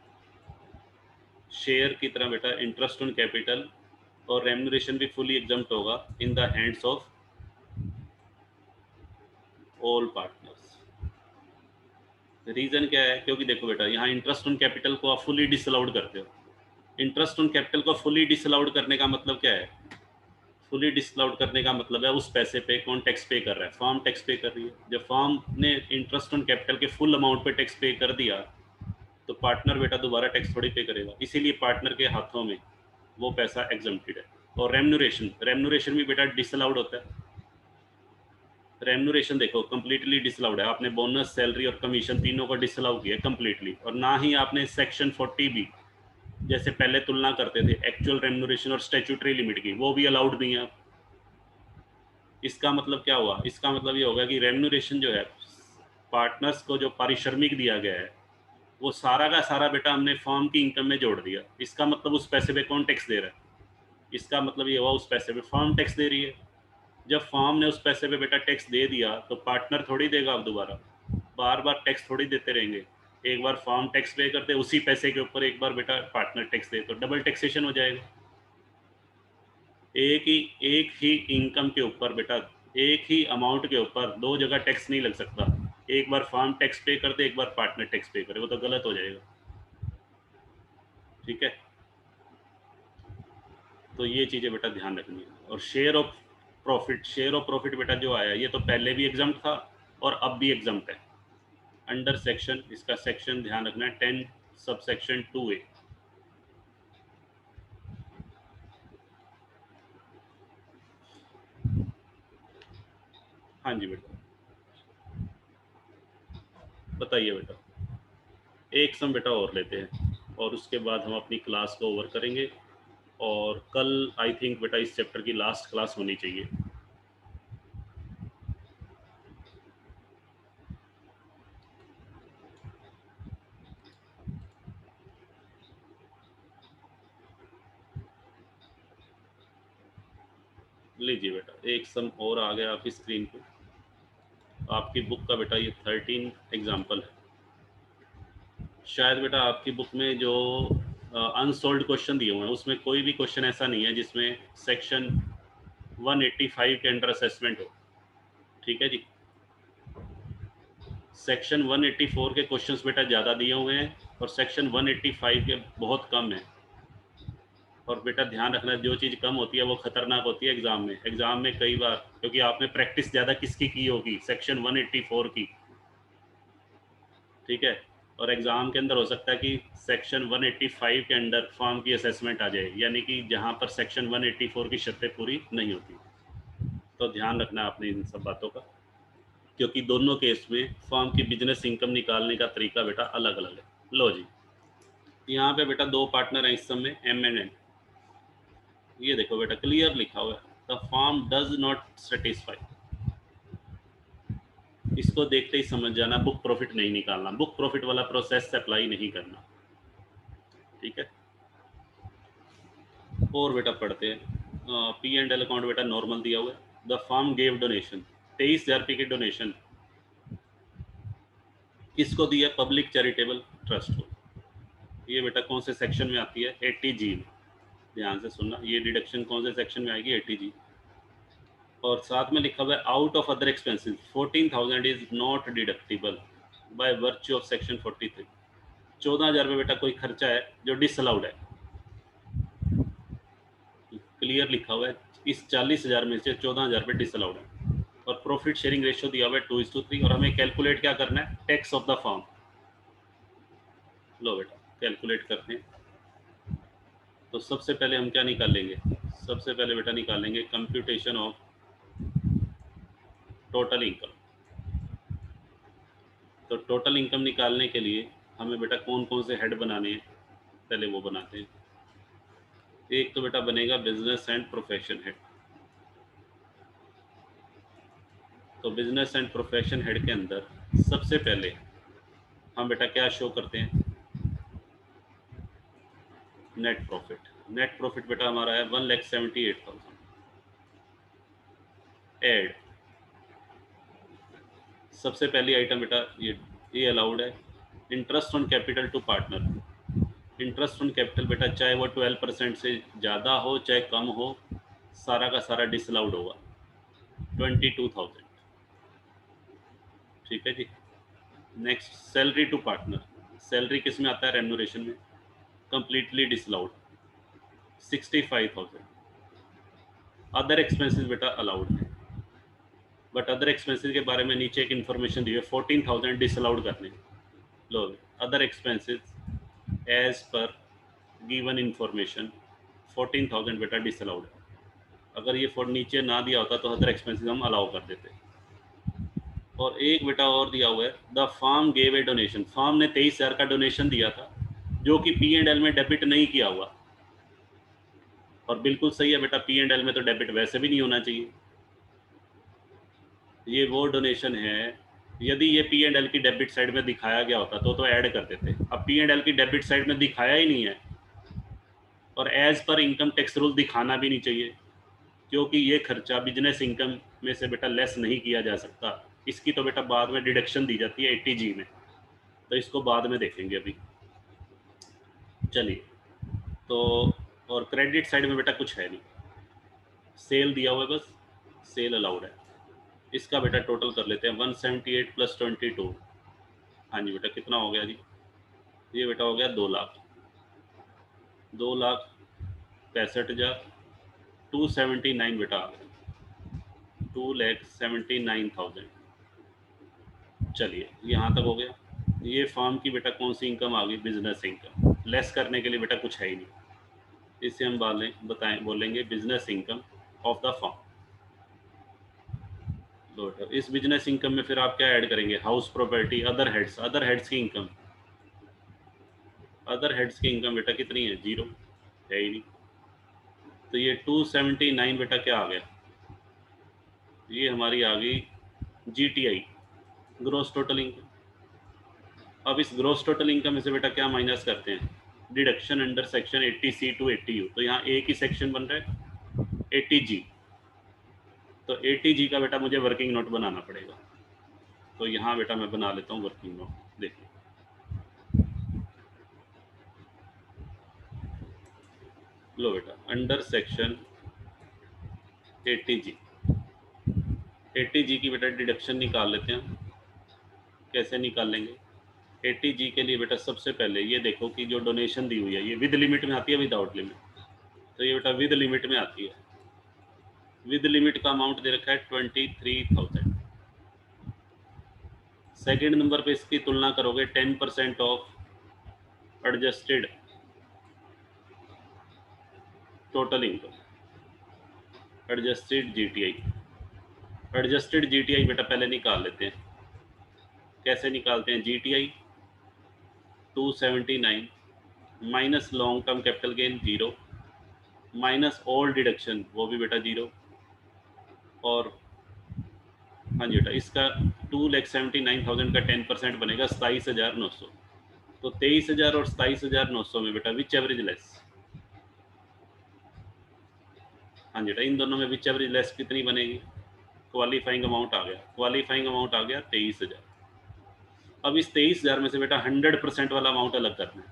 Share की तरह बेटा इंटरेस्ट ऑन कैपिटल और रेम्यूनरेशन भी फुली एग्जाम्प्ट होगा in the hands of all partners. Reason क्या है? क्योंकि देखो बेटा यहाँ इंटरेस्ट ऑन कैपिटल को आप फुली डिसअलाउड करते हो। इंटरेस्ट ऑन कैपिटल को फुली डिसअलाउड करने का मतलब क्या है? फुली डिसअलाउड करने का मतलब है उस पैसे पे कौन टैक्स पे कर रहा है? फर्म टैक्स पे कर रही है। जब फर्म ने इंटरेस्ट ऑन कैपिटल के फुल अमाउंट पे टैक्स पे कर दिया तो पार्टनर बेटा दोबारा टैक्स थोड़ी पे करेगा, इसीलिए पार्टनर के हाथों में वो पैसा एग्जम्प्टेड है। और रेम्यूनरेशन भी बेटा डिसअलाउड होता है। रेम्यूनरेशन देखो कंप्लीटली डिसअलाउड है, आपने बोनस सैलरी और कमीशन तीनों को डिसअलाउ किया कंप्लीटली। और ना ही आपने सेक्शन 40 भी जैसे पहले तुलना करते थे एक्चुअल रेम्यूनरेशन और स्टैट्यूटरी लिमिट की, वो भी अलाउड नहीं है। इसका मतलब क्या हुआ? इसका मतलब ये होगा कि रेम्यूनरेशन जो है पार्टनर्स को जो पारिश्रमिक दिया गया है वो सारा का सारा बेटा हमने फर्म की इनकम में जोड़ दिया। इसका मतलब उस पैसे पे कौन टैक्स दे रहा है? इसका मतलब ये हुआ उस पैसे पे फर्म टैक्स दे रही है। जब फर्म ने उस पैसे पे बेटा टैक्स दे दिया तो पार्टनर थोड़ी देगा, अब दोबारा बार बार टैक्स थोड़ी देते रहेंगे। एक बार फर्म टैक्स पे करते उसी पैसे के ऊपर एक बार बेटा पार्टनर टैक्स दे तो डबल टैक्सेशन हो जाएगा। एक ही इनकम के ऊपर बेटा एक ही अमाउंट के ऊपर दो जगह टैक्स नहीं लग सकता। एक बार फर्म टैक्स पे कर दे, एक बार पार्टनर टैक्स पे करे, वो तो गलत हो जाएगा। ठीक है, तो ये चीज़ें बेटा ध्यान रखनी है। और शेयर ऑफ प्रॉफिट बेटा जो आया ये तो पहले भी एग्जाम्प्ट था और अब भी एग्जाम्प्ट है अंडर सेक्शन, इसका सेक्शन ध्यान रखना है 10 सब सेक्शन 2A। हाँ जी बेटा बताइए बेटा। एक सम बेटा और लेते हैं और उसके बाद हम अपनी क्लास को ओवर करेंगे। और कल आई थिंक बेटा इस चैप्टर की लास्ट क्लास होनी चाहिए। लीजिए बेटा एक सम और आ गया आपकी स्क्रीन पे। आपकी बुक का बेटा ये 13 एग्जाम्पल है। शायद बेटा आपकी बुक में जो अनसोल्ड क्वेश्चन दिए हुए हैं उसमें कोई भी क्वेश्चन ऐसा नहीं है जिसमें सेक्शन 185 के अंडर असेसमेंट हो। ठीक है जी, सेक्शन 184 के क्वेश्चंस बेटा ज़्यादा दिए हुए हैं और सेक्शन 185 के बहुत कम है। और बेटा ध्यान रखना जो चीज़ कम होती है वो खतरनाक होती है एग्जाम में। एग्जाम में कई बार, क्योंकि आपने प्रैक्टिस ज़्यादा किसकी की होगी? सेक्शन 184 की। ठीक है, और एग्जाम के अंदर हो सकता है कि सेक्शन 185 के अंडर फॉर्म की असेसमेंट आ जाए, यानी कि जहाँ पर सेक्शन 184 की शर्तें पूरी नहीं होती। तो ध्यान रखना आपने इन सब बातों का, क्योंकि दोनों केस में फॉर्म की बिजनेस इनकम निकालने का तरीका बेटा अलग अलग है। लो जी, यहाँ पे बेटा दो पार्टनर हैं इस सब में, एम एंड एन। ये देखो बेटा क्लियर लिखा हुआ है the form does not satisfy. इसको देखते ही समझ जाना बुक प्रॉफिट नहीं निकालना, बुक प्रॉफिट वाला प्रोसेस अप्लाई नहीं करना। ठीक है, और बेटा पढ़ते हैं पी एंड एल अकाउंट बेटा नॉर्मल दिया हुआ है। द फर्म गेव डोनेशन 23,000 रुपये की डोनेशन किसको दी है? पब्लिक चैरिटेबल ट्रस्ट को। ये बेटा कौन से सेक्शन में आती है? 80G में। ध्यान से सुनना, ये डिडक्शन कौन से सेक्शन में आएगी? 80G। और साथ में लिखा हुआ है out of other expenses 14,000 is not deductible by virtue of section 43। 14,000 रुपये बेटा कोई खर्चा है जो डिसअलाउड है, क्लियर लिखा हुआ है। इस 40,000 में से 14,000 रुपये डिसअलाउड है। और प्रॉफिट शेयरिंग रेशियो दिया हुआ है 2:3। और हमें कैलकुलेट क्या करना है? Tax of the firm. लो बेटा कैलकुलेट करते हैं। तो सबसे पहले हम क्या निकालेंगे? सबसे पहले बेटा निकालेंगे कंप्यूटेशन ऑफ टोटल इनकम। तो टोटल इनकम निकालने के लिए हमें बेटा कौन कौन से हेड बनाने हैं, पहले वो बनाते हैं। एक तो बेटा बनेगा बिजनेस एंड प्रोफेशन हेड। तो बिजनेस एंड प्रोफेशन हेड के अंदर सबसे पहले हम बेटा क्या शो करते हैं? Net profit. नेट प्रॉफिट बेटा हमारा है 1,78,000। एड सबसे पहली आइटम बेटा ये अलाउड है। Interest on capital to partner. Interest on capital बेटा चाहे वो 12% से ज़्यादा हो चाहे कम हो, सारा का सारा डिसअलाउड होगा। 22,000। ठीक है जी। Next salary to partner. Salary किस में आता है? रेम्यूनरेशन में। Completely disallowed 65,000। अदर एक्सपेंसेस बेटा अलाउड है, बट अदर एक्सपेंसेस के बारे में नीचे एक इन्फॉर्मेशन दी है। 14,000 डिसअलाउड करने। लो other expenses as per given information 14,000 बेटा डिसअलाउड है। अगर ये फॉर नीचे ना दिया होता तो अदर एक्सपेंसेस हम अलाउ कर देते। और एक बेटा और दिया हुआ है, the firm gave a donation. Firm ने 23,000 का डोनेशन दिया था जो कि पी एंड एल में डेबिट नहीं किया हुआ। और बिल्कुल सही है बेटा, पी एंड एल में तो डेबिट वैसे भी नहीं होना चाहिए। ये वो डोनेशन है, यदि ये पी एंड एल की डेबिट साइड में दिखाया गया होता तो ऐड कर देते। अब पी एंड एल की डेबिट साइड में दिखाया ही नहीं है, और as per income tax rule दिखाना भी नहीं चाहिए, क्योंकि ये खर्चा बिजनेस इनकम में से बेटा लेस नहीं किया जा सकता। इसकी तो बेटा बाद में डिडक्शन दी जाती है 80G में, तो इसको बाद में देखेंगे अभी। चलिए, तो और क्रेडिट साइड में बेटा कुछ है नहीं, सेल दिया हुआ है बस, सेल अलाउड है। इसका बेटा टोटल कर लेते हैं 178 + 22। हाँ जी बेटा कितना हो गया जी? ये बेटा हो गया 2 लाख। 2,65,000 279 बेटा आ गया 2,79,000। चलिए यहाँ तक हो गया। ये फर्म की बेटा कौन सी इनकम आ गई? Business income. लेस करने के लिए बेटा कुछ है ही नहीं, इसे हम बोलेंगे business income of the firm. इस बिजनेस इनकम में फिर आप क्या ऐड करेंगे? House property, other heads. Other heads की इनकम, अदर हेड्स की इनकम बेटा कितनी है? 0 है ही नहीं। तो ये 279 बेटा क्या आ गया? ये हमारी आ गई GTI, ग्रोस टोटल इनकम। अब इस ग्रोस टोटल इनकम में से बेटा क्या माइनस करते हैं? Deduction under section 80C to 80U। तो यहाँ एक ही सेक्शन बन रहा है 80G। तो 80G का बेटा मुझे वर्किंग नोट बनाना पड़ेगा। तो यहाँ बेटा मैं बना लेता हूँ वर्किंग नोट। देखिए लो बेटा, अंडर सेक्शन 80G, 80G की बेटा डिडक्शन निकाल लेते हैं। कैसे निकाल लेंगे? 80G के लिए बेटा सबसे पहले ये देखो कि जो डोनेशन दी हुई है ये विद लिमिट में आती है विदाउट लिमिट? तो ये बेटा विद लिमिट में आती है। विद लिमिट का अमाउंट दे रखा है 23,000। सेकेंड नंबर पे इसकी तुलना करोगे 10% of adjusted total income, adjusted GTI। Adjusted GTI बेटा पहले निकाल लेते हैं। कैसे निकालते हैं? GTI 279 minus long term capital gain 0 minus all deduction वो भी बेटा 0। और हाँ जी बेटा इसका 2,79,000 का 10% बनेगा 27,900। तो 23,000 और 27,900 में बेटा विच एवरेज लेस? हाँ जी बेटा, इन दोनों में विच एवर इज लेस कितनी बनेगी? क्वालिफाइंग अमाउंट आ गया, क्वालिफाइंग अमाउंट आ गया 23,000। अब इस 23,000 में से बेटा 100% वाला अमाउंट अलग करना है।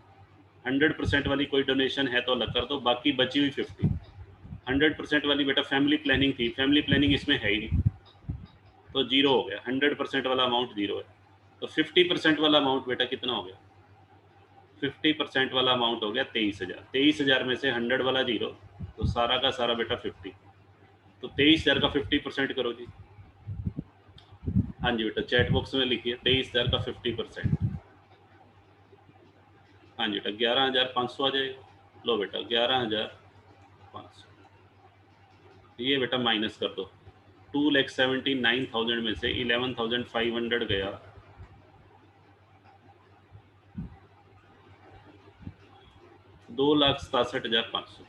100% वाली कोई डोनेशन है तो अलग कर दो, बाकी बची हुई 50। 100% वाली बेटा फैमिली प्लानिंग थी, फैमिली प्लानिंग इसमें है ही नहीं, तो जीरो हो गया। 100% वाला अमाउंट जीरो है। तो 50% वाला अमाउंट बेटा कितना हो गया? 50% वाला अमाउंट हो गया 23,000। 23,000 में से 100 वाला जीरो, तो सारा का सारा बेटा 50। तो 23,000 का 50% करो जी। हाँ जी बेटा, चैट बॉक्स में लिखिए 23,000 का 50%। हाँ जी बेटा, 11,500 आ जाएगा। लो बेटा 11,500, ये बेटा माइनस कर दो। 2,79,000 में से 11,500 गया, 2,67,500।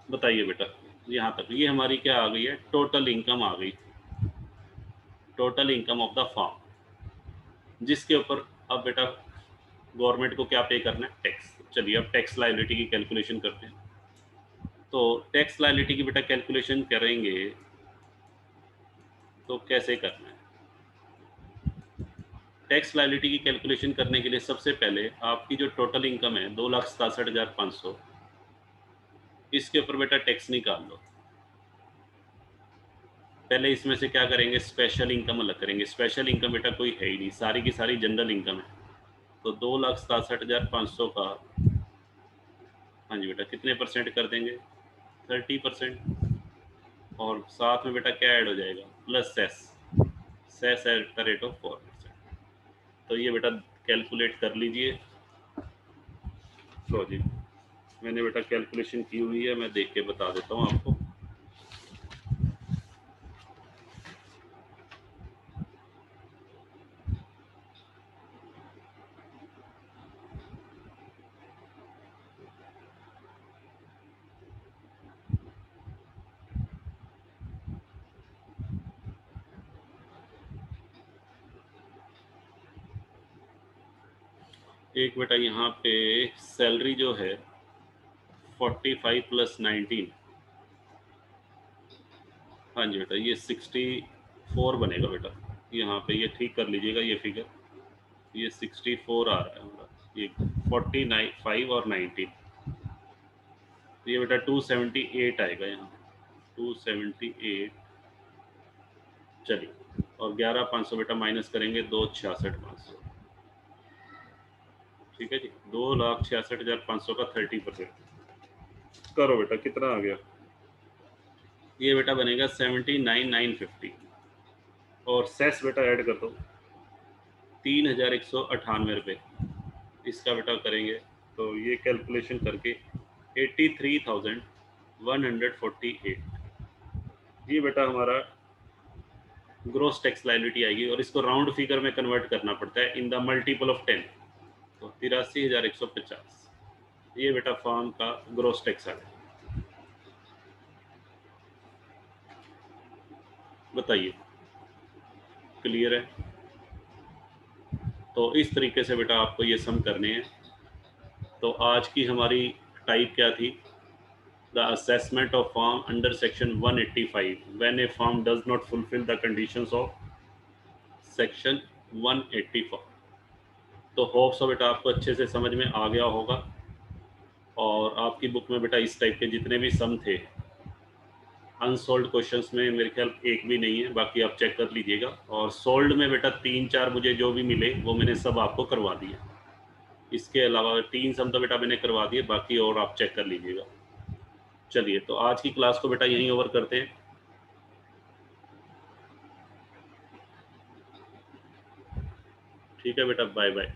बताइए बेटा, यहाँ तक ये हमारी क्या आ गई है? टोटल इनकम आ गई, total income of the form, जिसके ऊपर अब बेटा गवर्नमेंट को क्या पे करना है? टैक्स। चलिए अब टैक्स लायबिलिटी की कैलकुलेशन करते हैं। तो टैक्स लायबिलिटी की बेटा कैलकुलेशन करेंगे तो कैसे करना है? टैक्स लायबिलिटी की कैलकुलेशन करने के लिए सबसे पहले आपकी जो टोटल इनकम है 2,67,500, इसके ऊपर बेटा टैक्स निकाल लो। पहले इसमें से क्या करेंगे? स्पेशल इनकम अलग करेंगे। स्पेशल इनकम बेटा कोई है ही नहीं, सारी की सारी जनरल इनकम है। तो 2,67,500 का, हाँ जी बेटा, कितने परसेंट कर देंगे? 30%। और साथ में बेटा क्या ऐड हो जाएगा? Plus cess, cess at the rate of 4%। तो ये बेटा कैलकुलेट कर लीजिए। लो जी, मैंने बेटा कैलकुलेशन की हुई है, मैं देख के बता देता हूँ आपको। एक बेटा यहाँ पे सैलरी जो है 45 + 19, हाँ जी बेटा ये 64 बनेगा बेटा। यहाँ पे ये ठीक कर लीजिएगा, ये फिगर, ये 64 आ रहा है हमारा, ये 45 और 19, ये बेटा 278 आएगा यहाँ, 278। चलिए, और 11,500 बेटा माइनस करेंगे, 2,66,500। ठीक है जी, 2,66,500 का 30% करो बेटा, कितना आ गया? ये बेटा बनेगा 79,950। और सेस बेटा ऐड कर दो, 3,198 रुपये। इसका बेटा करेंगे तो ये कैलकुलेशन करके 83,148, ये बेटा हमारा ग्रोस टैक्स लायबिलिटी आएगी। और इसको राउंड फिगर में कन्वर्ट करना पड़ता है इन द मल्टीपल ऑफ 10, तो 83,150, ये बेटा फॉर्म का ग्रोस टैक्स आ गया। बताइए, क्लियर है? तो इस तरीके से बेटा आपको ये सम करने हैं। तो आज की हमारी टाइप क्या थी? The assessment of firm under section 185 when a firm does not fulfill the conditions of section 184। तो होप सो बेटा आपको अच्छे से समझ में आ गया होगा। और आपकी बुक में बेटा इस टाइप के जितने भी सम थे, अनसोल्ड क्वेश्चंस में मेरे ख्याल एक भी नहीं है, बाकी आप चेक कर लीजिएगा। और सोल्ड में बेटा 3-4 मुझे जो भी मिले वो मैंने सब आपको करवा दिए। इसके अलावा 3 सम तो बेटा मैंने करवा दिए, बाकी और आप चेक कर लीजिएगा। चलिए, तो आज की क्लास को बेटा यहीं ओवर करते हैं। ठीक है बेटा, बाय बाय।